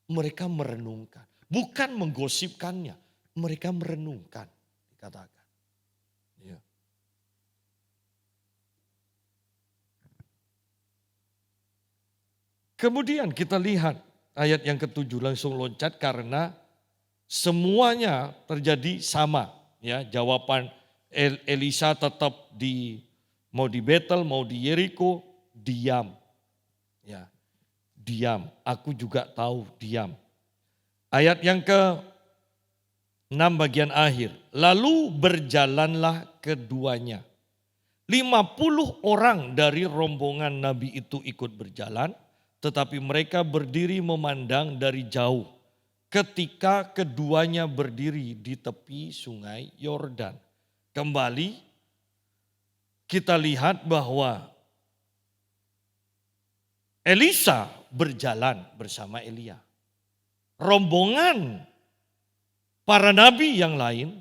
mereka merenungkan. Bukan menggosipkannya, mereka merenungkan. Dikatakan. Ya. Kemudian kita lihat ayat yang ke-7 langsung loncat karena semuanya terjadi sama. Ya, jawaban Elisa tetap mau di Betel, mau di Yeriko, diam. Ya, diam. Aku juga tahu diam. Ayat yang ke-6 bagian akhir. Lalu berjalanlah keduanya. 50 orang dari rombongan Nabi itu ikut berjalan. Tetapi mereka berdiri memandang dari jauh ketika keduanya berdiri di tepi sungai Yordan. Kembali kita lihat bahwa Elisa berjalan bersama Elia. Rombongan para nabi yang lain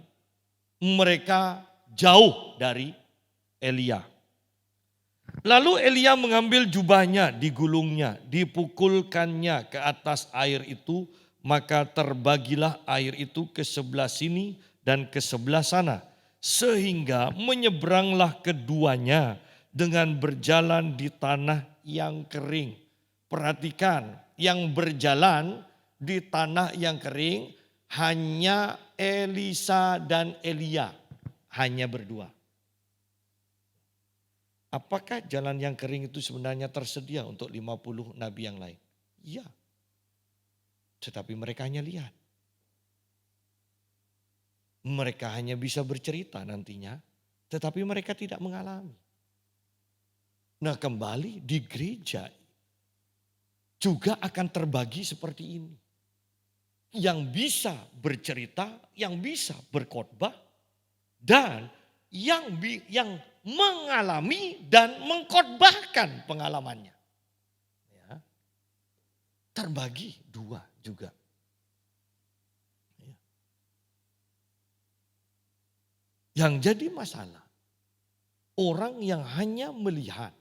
mereka jauh dari Elia. Lalu Elia mengambil jubahnya, digulungnya, dipukulkannya ke atas air itu, maka terbagilah air itu ke sebelah sini dan ke sebelah sana. Sehingga menyeberanglah keduanya dengan berjalan di tanah yang kering. Perhatikan, yang berjalan di tanah yang kering hanya Elisa dan Elia, hanya berdua. Apakah jalan yang kering itu sebenarnya tersedia untuk 50 nabi yang lain? Iya. Tetapi mereka hanya lihat. Mereka hanya bisa bercerita nantinya, tetapi mereka tidak mengalami. Nah, kembali di gereja juga akan terbagi seperti ini. Yang bisa bercerita, yang bisa berkhotbah, dan yang mengalami dan mengkhotbahkan pengalamannya. Ya. Terbagi dua juga. Ya. Yang jadi masalah, orang yang hanya melihat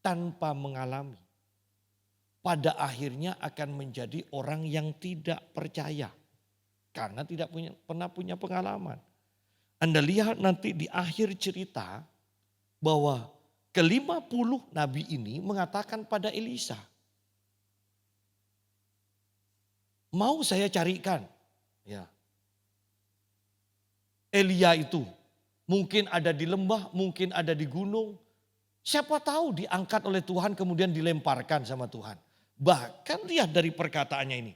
tanpa mengalami, pada akhirnya akan menjadi orang yang tidak percaya. Karena tidak pernah punya pengalaman. Anda lihat nanti di akhir cerita bahwa ke-50 nabi ini mengatakan pada Elisa, mau saya carikan. Ya. Elia itu mungkin ada di lembah, mungkin ada di gunung. Siapa tahu diangkat oleh Tuhan kemudian dilemparkan sama Tuhan. Bahkan lihat dari perkataannya ini.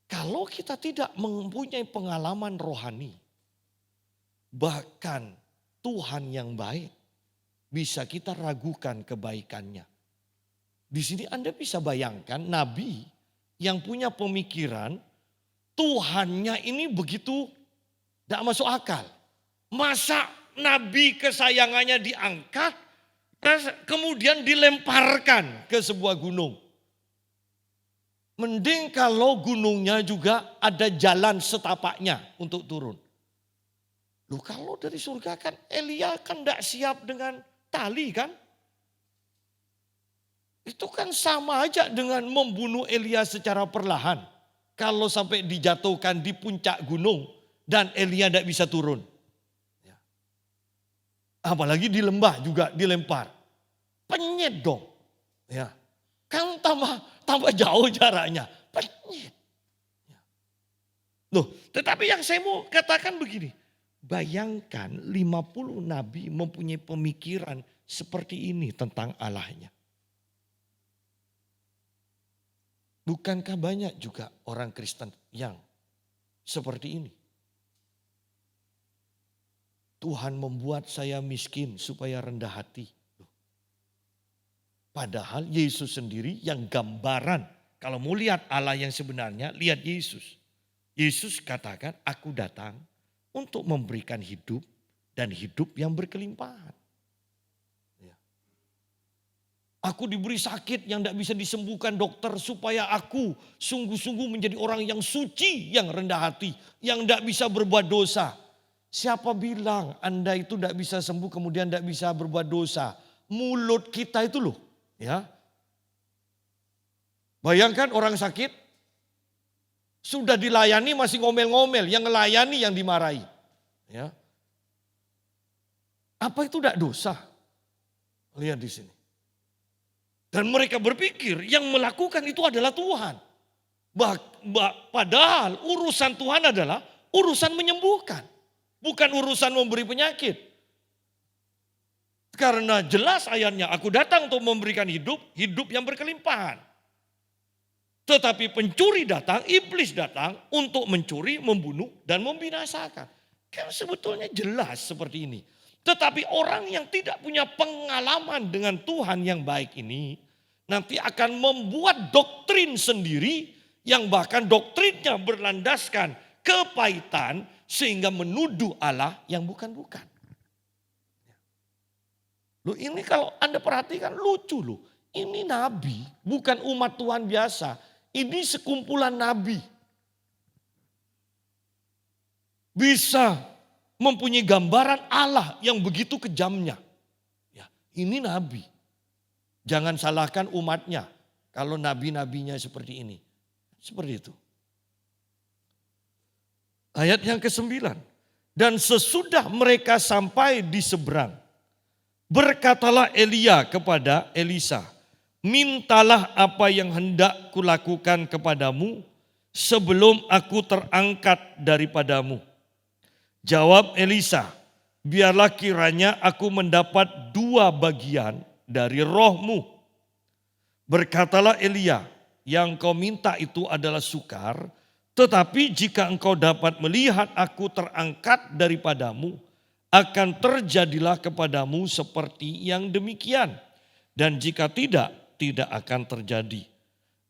Kalau kita tidak mempunyai pengalaman rohani, bahkan Tuhan yang baik bisa kita ragukan kebaikannya. Di sini Anda bisa bayangkan nabi yang punya pemikiran Tuhannya ini begitu tidak masuk akal. Masa nabi kesayangannya diangkat kemudian dilemparkan ke sebuah gunung. Mending kalau gunungnya juga ada jalan setapaknya untuk turun. Loh, kalau dari surga kan Elia kan tidak siap dengan tali kan. Itu kan sama aja dengan membunuh Elia secara perlahan. Kalau sampai dijatuhkan di puncak gunung dan Elia tidak bisa turun. Apalagi di lembah juga dilempar. Penyet dong. Ya. Kan tambah jauh jaraknya. Penyet. Loh, tetapi yang saya mau katakan begini. Bayangkan 50 nabi mempunyai pemikiran seperti ini tentang Allahnya. Bukankah banyak juga orang Kristen yang seperti ini? Tuhan membuat saya miskin supaya rendah hati. Padahal Yesus sendiri yang gambaran. Kalau mau lihat Allah yang sebenarnya, lihat Yesus. Yesus katakan, aku datang untuk memberikan hidup dan hidup yang berkelimpahan. Aku diberi sakit yang tidak bisa disembuhkan dokter supaya aku sungguh-sungguh menjadi orang yang suci, yang rendah hati, yang tidak bisa berbuat dosa. Siapa bilang Anda itu tidak bisa sembuh kemudian tidak bisa berbuat dosa? Mulut kita itu loh. Ya, bayangkan orang sakit sudah dilayani masih ngomel-ngomel, yang ngelayani yang dimarahi. Ya, apa itu tidak dosa? Lihat di sini. Dan mereka berpikir yang melakukan itu adalah Tuhan. Padahal urusan Tuhan adalah urusan menyembuhkan, bukan urusan memberi penyakit. Karena jelas ayatnya, aku datang untuk memberikan hidup yang berkelimpahan. Tetapi pencuri datang, iblis datang untuk mencuri, membunuh, dan membinasakan. Kan sebetulnya jelas seperti ini. Tetapi orang yang tidak punya pengalaman dengan Tuhan yang baik ini, nanti akan membuat doktrin sendiri, yang bahkan doktrinnya berlandaskan kepahitan, sehingga menuduh Allah yang bukan-bukan. Loh, ini kalau Anda perhatikan lucu loh. Ini nabi, bukan umat Tuhan biasa. Ini sekumpulan nabi. Bisa mempunyai gambaran Allah yang begitu kejamnya. Ya, ini nabi. Jangan salahkan umatnya kalau nabi-nabinya seperti ini. Seperti itu. Ayat yang ke-9. Dan sesudah mereka sampai di seberang, berkatalah Elia kepada Elisa, mintalah apa yang hendak kulakukan kepadamu sebelum aku terangkat daripadamu. Jawab Elisa, biarlah kiranya aku mendapat 2 bagian dari rohmu. Berkatalah Elia, yang kau minta itu adalah sukar, tetapi jika engkau dapat melihat aku terangkat daripadamu, akan terjadilah kepadamu seperti yang demikian. Dan jika tidak, tidak akan terjadi.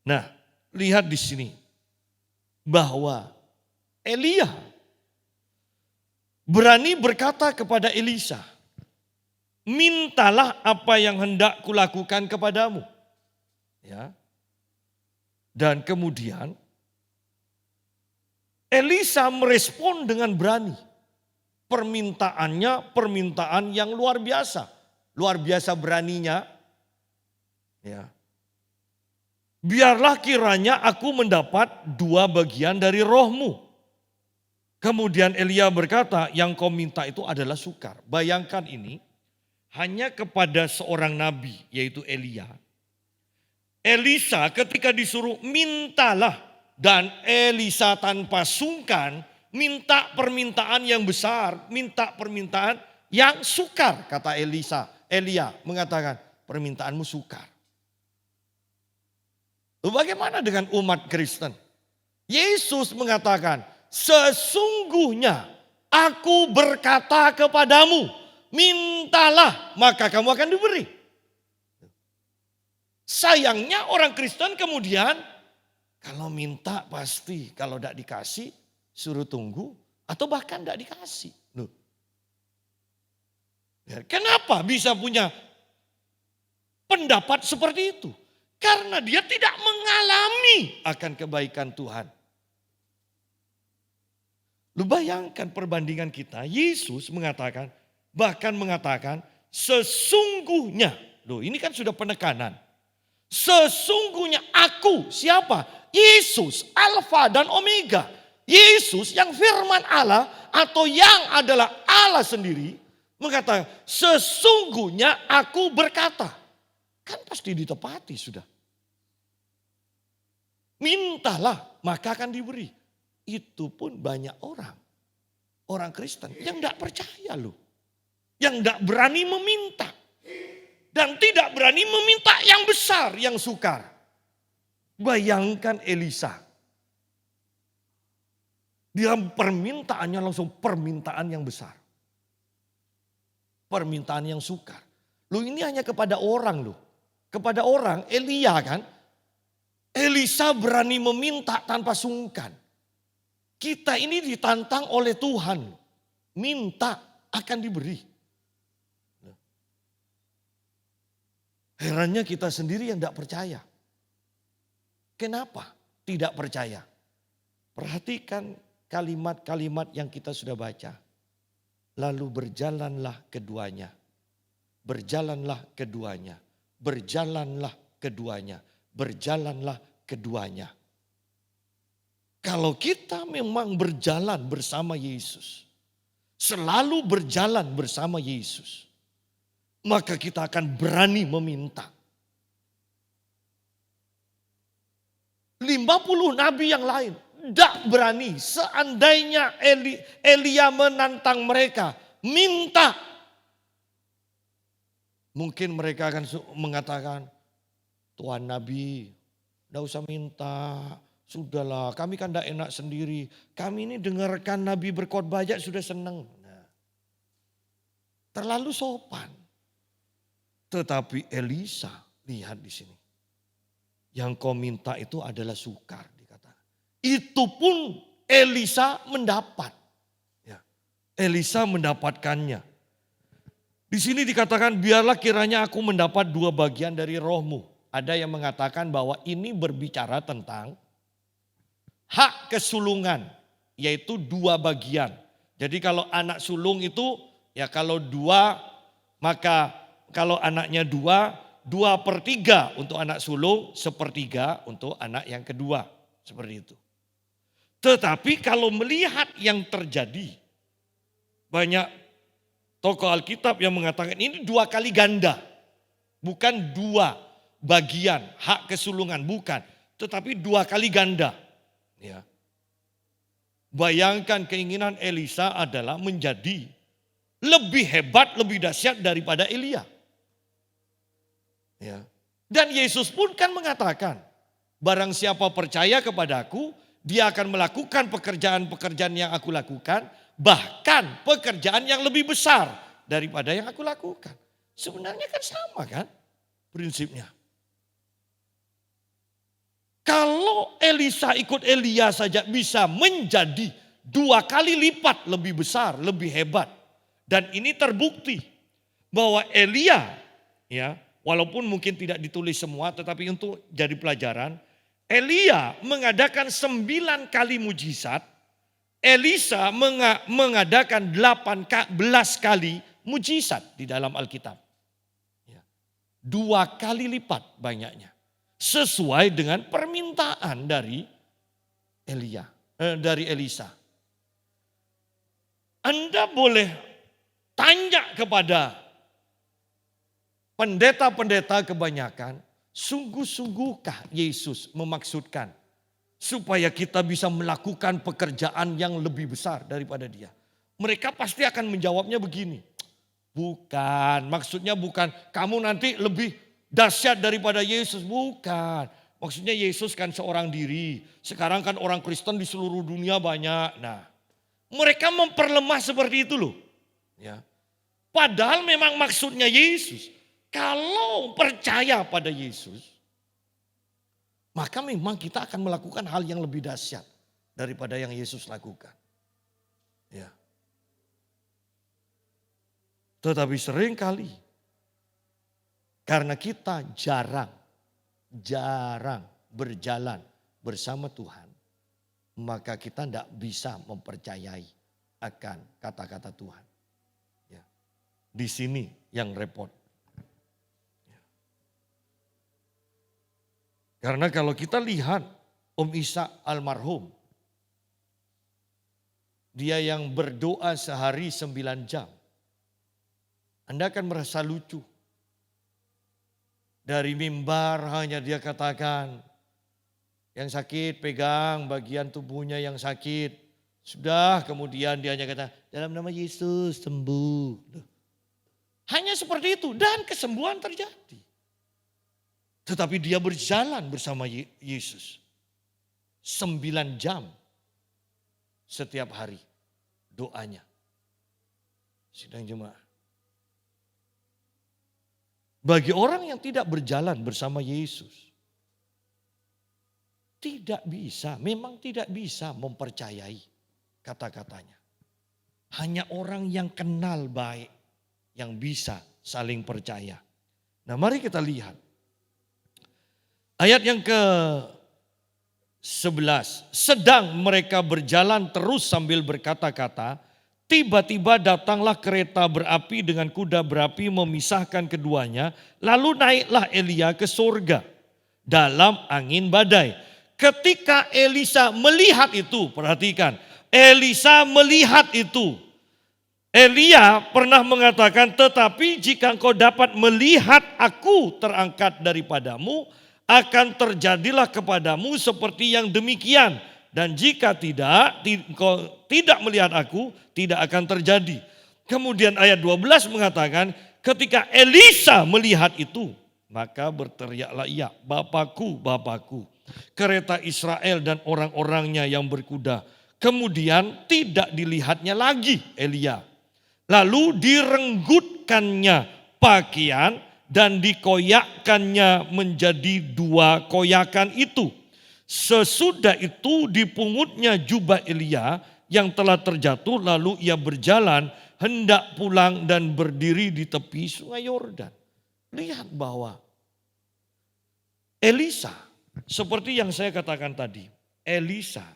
Nah, lihat di sini bahwa Elia berani berkata kepada Elisa, mintalah apa yang hendak kulakukan kepadamu. Ya. Dan kemudian Elisa merespon dengan berani. Permintaannya permintaan yang luar biasa. Luar biasa beraninya. Ya. Biarlah kiranya aku mendapat 2 bagian dari rohmu. Kemudian Elia berkata, yang kau minta itu adalah sukar. Bayangkan ini, hanya kepada seorang nabi yaitu Elia. Elisa ketika disuruh mintalah, dan Elisa tanpa sungkan minta permintaan yang besar, minta permintaan yang sukar. Kata Elia mengatakan permintaanmu sukar. Bagaimana dengan umat Kristen? Yesus mengatakan, sesungguhnya aku berkata kepadamu, mintalah maka kamu akan diberi. Sayangnya orang Kristen kemudian kalau minta pasti, kalau tidak dikasih suruh tunggu atau bahkan tidak dikasih. Loh. Ya, kenapa bisa punya pendapat seperti itu? Karena dia tidak mengalami akan kebaikan Tuhan. Lu bayangkan perbandingan kita, Yesus mengatakan, bahkan mengatakan sesungguhnya. Loh ini kan sudah penekanan. Sesungguhnya aku, siapa? Yesus, Alfa dan Omega. Yesus yang firman Allah atau yang adalah Allah sendiri mengatakan, sesungguhnya aku berkata. Kan pasti ditepati sudah. Mintalah maka akan diberi. Itu pun banyak orang Kristen yang tidak percaya loh. Yang tidak berani meminta. Dan tidak berani meminta yang besar, yang sukar. Bayangkan Elisa. Dia permintaannya langsung permintaan yang besar. Permintaan yang sukar. Loh ini hanya kepada orang loh. Kepada orang, Elia kan. Elisa berani meminta tanpa sungkan. Kita ini ditantang oleh Tuhan. Minta akan diberi. Herannya kita sendiri yang tidak percaya. Kenapa tidak percaya? Perhatikan kalimat-kalimat yang kita sudah baca. Lalu berjalanlah keduanya. Berjalanlah keduanya. Berjalanlah keduanya. Berjalanlah keduanya. Kalau kita memang berjalan bersama Yesus, selalu berjalan bersama Yesus, maka kita akan berani meminta. 50 nabi yang lain tidak berani. Seandainya Elia menantang mereka, minta. Mungkin mereka akan mengatakan, Tuhan Nabi, tidak usah minta. Sudahlah, kami kan tidak enak sendiri. Kami ini dengarkan Nabi berkhotbah aja sudah senang. Nah, terlalu sopan. Tetapi Elisa, lihat di sini. Yang kau minta itu adalah sukar, dikatakan. Itu pun Elisa mendapat. Ya, Elisa mendapatkannya. Di sini dikatakan, biarlah kiranya aku mendapat 2 bagian dari rohmu. Ada yang mengatakan bahwa ini berbicara tentang hak kesulungan, yaitu 2 bagian. Jadi kalau anak sulung itu, ya kalau 2, maka kalau anaknya 2/3 untuk anak sulung, 1/3 untuk anak yang kedua. Seperti itu. Tetapi kalau melihat yang terjadi, banyak tokoh Alkitab yang mengatakan ini 2 kali ganda. Bukan 2 bagian hak kesulungan, bukan. Tetapi 2 kali ganda. Ya. Bayangkan keinginan Elisa adalah menjadi lebih hebat, lebih dahsyat daripada Elia. Ya. Dan Yesus pun kan mengatakan, barang siapa percaya kepadaku, dia akan melakukan pekerjaan-pekerjaan yang aku lakukan, bahkan pekerjaan yang lebih besar daripada yang aku lakukan. Sebenarnya kan sama kan prinsipnya. Kalau Elisa ikut Elia saja bisa menjadi 2 kali lipat lebih besar, lebih hebat. Dan ini terbukti bahwa Elia, ya, walaupun mungkin tidak ditulis semua tetapi untuk jadi pelajaran, Elia mengadakan 9 kali mujizat, Elisa mengadakan 18 kali mujizat di dalam Alkitab. 2 kali lipat banyaknya. Sesuai dengan permintaan dari Elisa. Anda boleh tanya kepada pendeta-pendeta kebanyakan, sungguh-sungguhkah Yesus memaksudkan supaya kita bisa melakukan pekerjaan yang lebih besar daripada dia? Mereka pasti akan menjawabnya begini, bukan, maksudnya bukan kamu nanti lebih dahsyat daripada Yesus, bukan. Maksudnya Yesus kan seorang diri, sekarang kan orang Kristen di seluruh dunia banyak. Nah, mereka memperlemah seperti itu loh. Ya. Padahal memang maksudnya Yesus, kalau percaya pada Yesus, maka memang kita akan melakukan hal yang lebih dahsyat daripada yang Yesus lakukan. Ya. Tetapi seringkali karena kita jarang berjalan bersama Tuhan, maka kita tidak bisa mempercayai akan kata-kata Tuhan. Ya. Di sini yang repot. Ya. Karena kalau kita lihat Om Ishak almarhum, dia yang berdoa sehari 9 jam. Anda akan merasa lucu. Dari mimbar hanya dia katakan, yang sakit pegang bagian tubuhnya yang sakit. Sudah kemudian dia hanya kata, dalam nama Yesus sembuh. Hanya seperti itu dan kesembuhan terjadi. Tetapi dia berjalan bersama Yesus. 9 jam setiap hari doanya. Sidang jemaah. Bagi orang yang tidak berjalan bersama Yesus, memang tidak bisa mempercayai kata-katanya. Hanya orang yang kenal baik yang bisa saling percaya. Nah, mari kita lihat. Ayat yang ke-11. Sedang mereka berjalan terus sambil berkata-kata, tiba-tiba datanglah kereta berapi dengan kuda berapi memisahkan keduanya. Lalu naiklah Elia ke surga dalam angin badai. Ketika Elisa melihat itu, perhatikan. Elisa melihat itu. Elia pernah mengatakan, tetapi jika engkau dapat melihat aku terangkat daripadamu, akan terjadilah kepadamu seperti yang demikian. Dan jika engkau tidak melihat aku, tidak akan terjadi. Kemudian ayat 12 mengatakan, ketika Elisa melihat itu, maka berteriaklah ia, Bapakku, Bapakku, kereta Israel dan orang-orangnya yang berkuda. Kemudian tidak dilihatnya lagi Elia. Lalu direnggutkannya pakaian dan dikoyakkannya menjadi 2 koyakan itu. Sesudah itu dipungutnya jubah Elia yang telah terjatuh, lalu ia berjalan hendak pulang dan berdiri di tepi sungai Yordan. Lihat bahwa Elisa, seperti yang saya katakan tadi, Elisa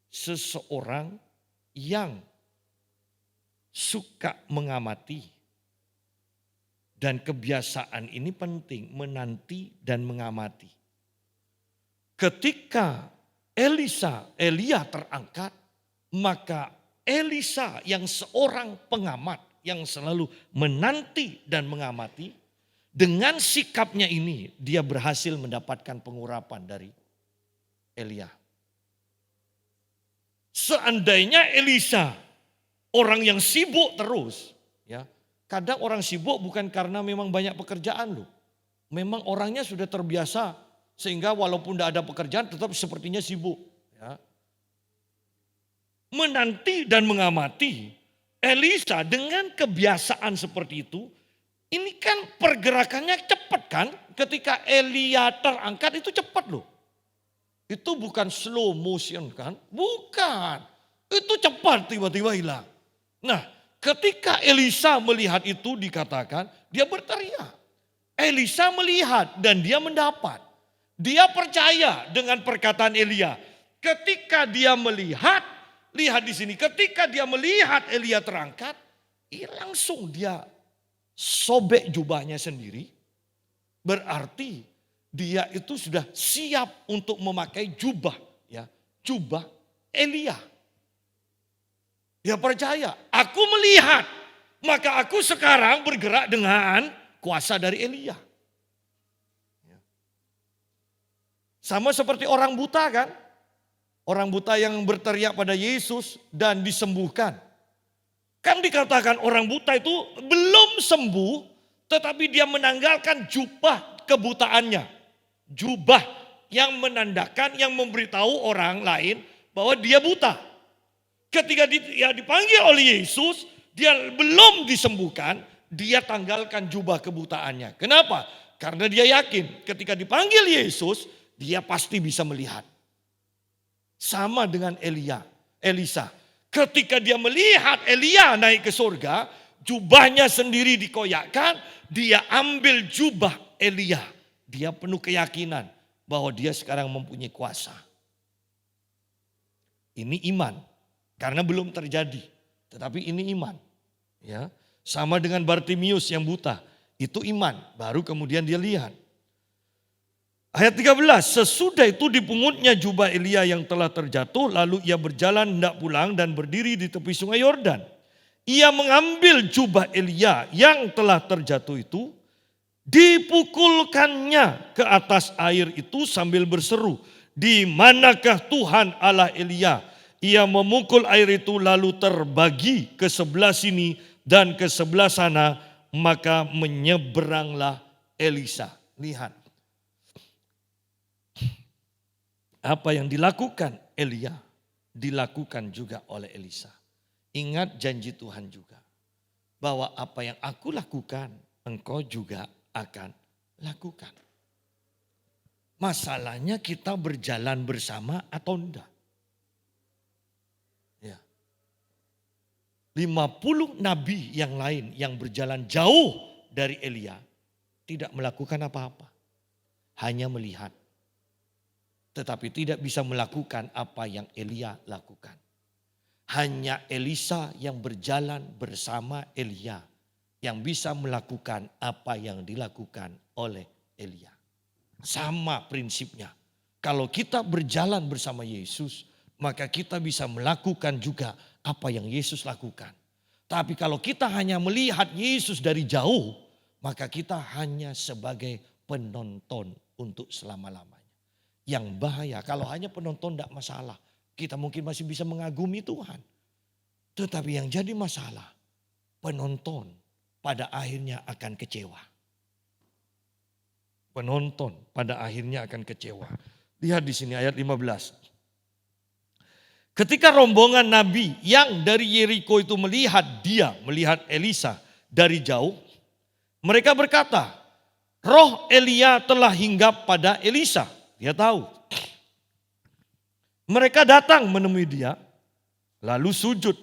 seseorang yang suka mengamati. Dan kebiasaan ini penting, menanti dan mengamati. Ketika Elia terangkat, maka Elisa yang seorang pengamat yang selalu menanti dan mengamati, dengan sikapnya ini dia berhasil mendapatkan pengurapan dari Elia. Seandainya Elisa orang yang sibuk terus, ya. Kadang orang sibuk bukan karena memang banyak pekerjaan loh. Memang orangnya sudah terbiasa sehingga walaupun tidak ada pekerjaan tetap sepertinya sibuk, ya. Menanti dan mengamati Elisa dengan kebiasaan seperti itu, ini kan pergerakannya cepat kan? Ketika Elia terangkat itu cepat loh. Itu bukan slow motion kan? Bukan. Itu cepat tiba-tiba hilang. Nah, ketika Elisa melihat itu dikatakan dia berteriak. Elisa melihat dan dia mendapat. Dia percaya dengan perkataan Elia. Ketika dia melihat, lihat di sini, ketika dia melihat Elia terangkat, langsung dia sobek jubahnya sendiri. Berarti dia itu sudah siap untuk memakai jubah, ya, jubah Elia. Dia percaya, aku melihat, maka aku sekarang bergerak dengan kuasa dari Elia. Sama seperti orang buta kan? Orang buta yang berteriak pada Yesus dan disembuhkan. Kan dikatakan orang buta itu belum sembuh, tetapi dia menanggalkan jubah kebutaannya. Jubah yang menandakan, yang memberitahu orang lain bahwa dia buta. Ketika dia dipanggil oleh Yesus, dia belum disembuhkan, dia tanggalkan jubah kebutaannya. Kenapa? Karena dia yakin ketika dipanggil Yesus, dia pasti bisa melihat. Sama dengan Elisa. Ketika dia melihat Elia naik ke surga, jubahnya sendiri dikoyakkan, dia ambil jubah Elia. Dia penuh keyakinan bahwa dia sekarang mempunyai kuasa. Ini iman, karena belum terjadi. Tetapi ini iman. Ya, sama dengan Bartimius yang buta, itu iman, baru kemudian dia lihat. Ayat 13, sesudah itu dipungutnya jubah Elia yang telah terjatuh, lalu ia berjalan hendak pulang dan berdiri di tepi sungai Yordan. Ia mengambil jubah Elia yang telah terjatuh itu, dipukulkannya ke atas air itu sambil berseru, di manakah Tuhan Allah Elia? Ia memukul air itu lalu terbagi ke sebelah sini dan ke sebelah sana, maka menyeberanglah Elisa. Lihat. Apa yang dilakukan Elia, dilakukan juga oleh Elisa. Ingat janji Tuhan juga. Bahwa apa yang aku lakukan, engkau juga akan lakukan. Masalahnya kita berjalan bersama atau enggak. Ya. 50 nabi yang lain yang berjalan jauh dari Elia tidak melakukan apa-apa. Hanya melihat. Tetapi tidak bisa melakukan apa yang Elia lakukan. Hanya Elisa yang berjalan bersama Elia yang bisa melakukan apa yang dilakukan oleh Elia. Sama prinsipnya. Kalau kita berjalan bersama Yesus, maka kita bisa melakukan juga apa yang Yesus lakukan. Tapi kalau kita hanya melihat Yesus dari jauh, maka kita hanya sebagai penonton untuk selama-lamanya. Yang bahaya, kalau hanya penonton tidak masalah. Kita mungkin masih bisa mengagumi Tuhan. Tetapi yang jadi masalah, penonton pada akhirnya akan kecewa. Penonton pada akhirnya akan kecewa. Lihat di sini ayat 15. Ketika rombongan nabi yang dari Yeriko itu melihat Elisa dari jauh, mereka berkata, roh Elia telah hinggap pada Elisa. Dia tahu. Mereka datang menemui dia, lalu sujud.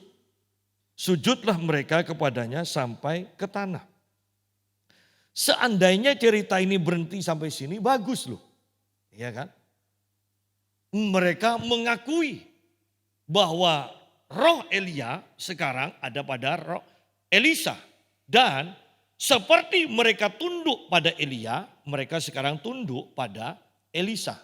Sujudlah mereka kepadanya sampai ke tanah. Seandainya cerita ini berhenti sampai sini, bagus loh. Iya kan? Mereka mengakui bahwa roh Elia sekarang ada pada roh Elisa. Dan seperti mereka tunduk pada Elia, mereka sekarang tunduk pada Elisa,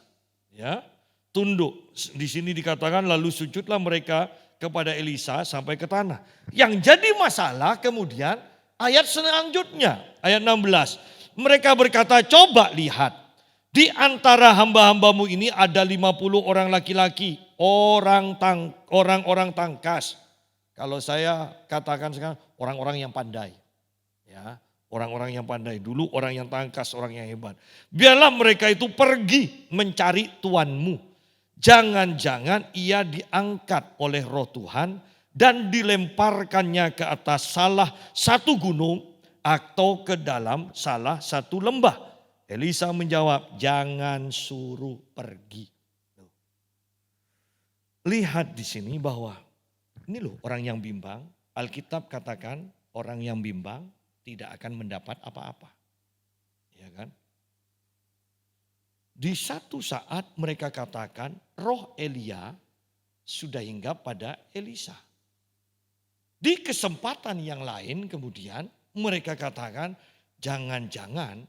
ya, tunduk. Di sini dikatakan lalu sujudlah mereka kepada Elisa sampai ke tanah. Yang jadi masalah kemudian ayat selanjutnya, ayat 16. Mereka berkata, coba lihat, di antara hamba-hambamu ini ada 50 orang laki-laki orang-orang tangkas. Kalau saya katakan sekarang orang-orang yang pandai. Ya, orang-orang yang pandai. Dulu orang yang tangkas, orang yang hebat. Biarlah mereka itu pergi mencari tuanmu. Jangan-jangan ia diangkat oleh roh Tuhan dan dilemparkannya ke atas salah satu gunung atau ke dalam salah satu lembah. Elisa menjawab, jangan suruh pergi. Lihat di sini bahwa ini loh orang yang bimbang. Alkitab katakan orang yang bimbang tidak akan mendapat apa-apa. Ya kan? Di satu saat mereka katakan roh Elia sudah hinggap pada Elisa. Di kesempatan yang lain kemudian mereka katakan jangan-jangan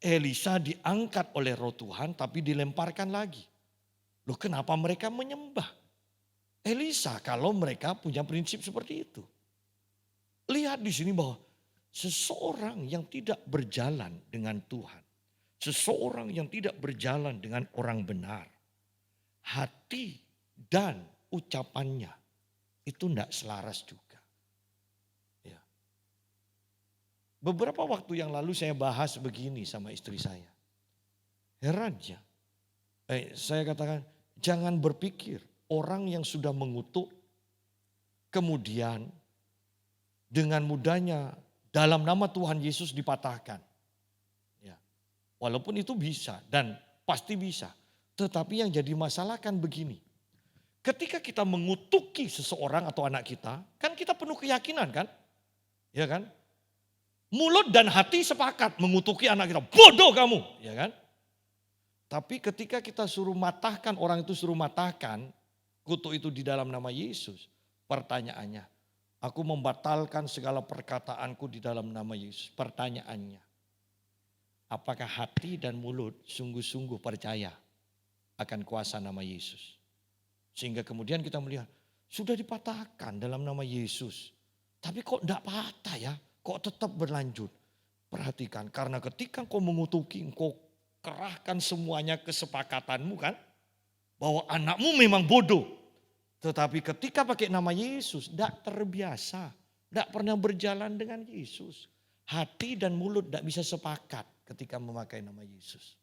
Elisa diangkat oleh roh Tuhan tapi dilemparkan lagi. Loh kenapa mereka menyembah Elisa kalau mereka punya prinsip seperti itu? Lihat di sini bahwa seseorang yang tidak berjalan dengan Tuhan, seseorang yang tidak berjalan dengan orang benar, hati dan ucapannya itu tidak selaras juga. Ya. Beberapa waktu yang lalu saya bahas begini sama istri saya. Herannya, saya katakan jangan berpikir orang yang sudah mengutuk kemudian dengan mudahnya dalam nama Tuhan Yesus dipatahkan. Ya. Walaupun itu bisa dan pasti bisa. Tetapi yang jadi masalah kan begini. Ketika kita mengutuki seseorang atau anak kita, kan kita penuh keyakinan kan? Ya kan? Mulut dan hati sepakat mengutuki anak kita. Bodoh kamu, ya kan? Tapi ketika kita suruh matahkan, orang itu suruh matahkan kutuk itu di dalam nama Yesus. Pertanyaannya, aku membatalkan segala perkataanku di dalam nama Yesus. Pertanyaannya, apakah hati dan mulut sungguh-sungguh percaya akan kuasa nama Yesus? Sehingga kemudian kita melihat, sudah dipatahkan dalam nama Yesus. Tapi kok tidak patah ya, kok tetap berlanjut. Perhatikan, karena ketika kau mengutuki, kau kerahkan semuanya kesepakatanmu kan. Bahwa anakmu memang bodoh. Tetapi ketika pakai nama Yesus, tidak terbiasa. Tidak pernah berjalan dengan Yesus. Hati dan mulut tidak bisa sepakat ketika memakai nama Yesus.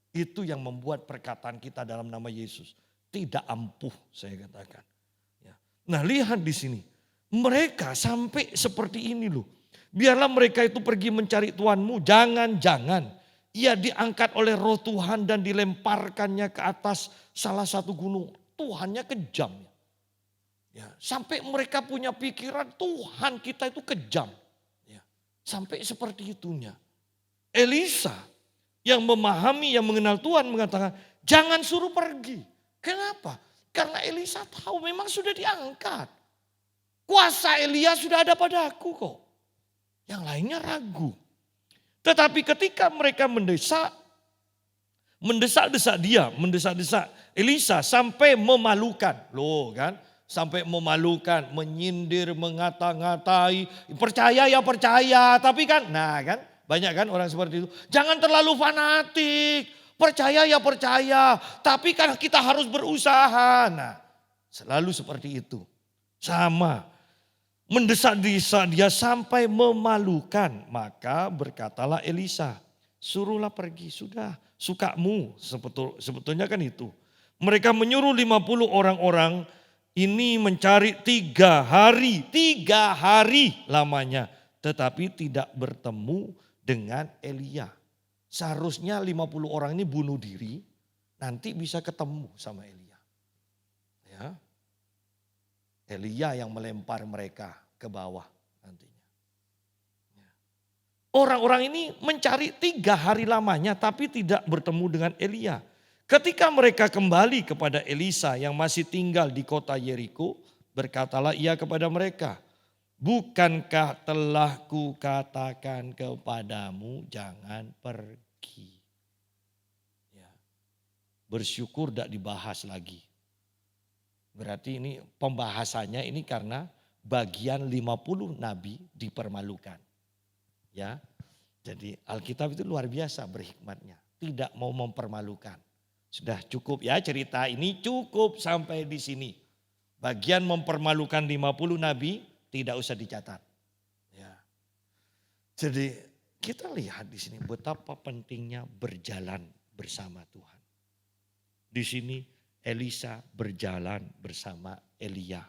Itu yang membuat perkataan kita dalam nama Yesus tidak ampuh, saya katakan. Ya. Nah lihat di sini. Mereka sampai seperti ini loh. Biarlah mereka itu pergi mencari Tuanmu. Jangan-jangan ia diangkat oleh roh Tuhan dan dilemparkannya ke atas salah satu gunung. Tuhannya kejam. Ya, sampai mereka punya pikiran Tuhan kita itu kejam. Ya, sampai seperti itunya. Elisa yang memahami, yang mengenal Tuhan mengatakan jangan suruh pergi. Kenapa? Karena Elisa tahu memang sudah diangkat. Kuasa Elia sudah ada padaku kok. Yang lainnya ragu. Tetapi ketika mereka mendesak-desak Elisa sampai memalukan. Loh kan, sampai memalukan, menyindir, mengata-ngatai. Percaya ya percaya, tapi kan, nah kan banyak kan orang seperti itu. Jangan terlalu fanatik, percaya ya percaya, tapi kan kita harus berusaha. Nah selalu seperti itu. Sama. Mendesak-desak dia sampai memalukan. Maka berkatalah Elisa, suruhlah pergi, sudah sukamu. Sebetulnya kan itu. Mereka menyuruh 50 orang-orang ini mencari 3 hari lamanya. Tetapi tidak bertemu dengan Elia. Seharusnya 50 orang ini bunuh diri, nanti bisa ketemu sama Elia. Ya. Elia yang melempar mereka ke bawah nantinya. Orang-orang ini mencari 3 hari lamanya tapi tidak bertemu dengan Elia. Ketika mereka kembali kepada Elisa yang masih tinggal di kota Yeriko, berkatalah ia kepada mereka, bukankah telah kukatakan kepadamu jangan pergi. Ya. Bersyukur tidak dibahas lagi. Berarti ini pembahasannya ini karena bagian 50 nabi dipermalukan. Ya. Jadi Alkitab itu luar biasa berhikmatnya. Tidak mau mempermalukan. Sudah cukup ya cerita ini, cukup sampai di sini. Bagian mempermalukan 50 nabi tidak usah dicatat. Ya. Jadi kita lihat di sini betapa pentingnya berjalan bersama Tuhan. Di sini Elisa berjalan bersama Elia.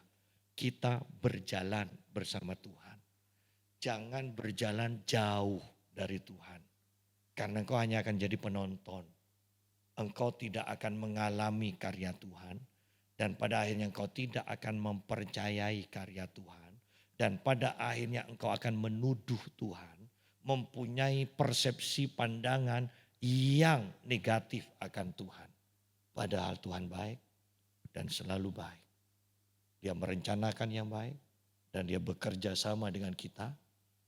Kita berjalan bersama Tuhan. Jangan berjalan jauh dari Tuhan. Karena engkau hanya akan jadi penonton. Engkau tidak akan mengalami karya Tuhan. Dan pada akhirnya engkau tidak akan mempercayai karya Tuhan. Dan pada akhirnya engkau akan menuduh Tuhan. Mempunyai persepsi pandangan yang negatif akan Tuhan. Padahal Tuhan baik dan selalu baik. Dia merencanakan yang baik dan dia bekerja sama dengan kita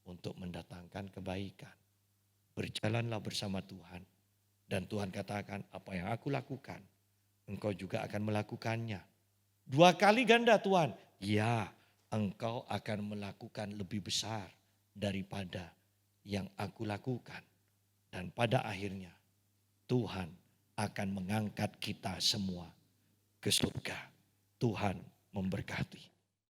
untuk mendatangkan kebaikan. Berjalanlah bersama Tuhan. Dan Tuhan katakan, apa yang aku lakukan, engkau juga akan melakukannya. 2 kali ganda Tuhan. Ya, engkau akan melakukan lebih besar daripada yang aku lakukan. Dan pada akhirnya Tuhan akan mengangkat kita semua ke surga. Tuhan memberkati.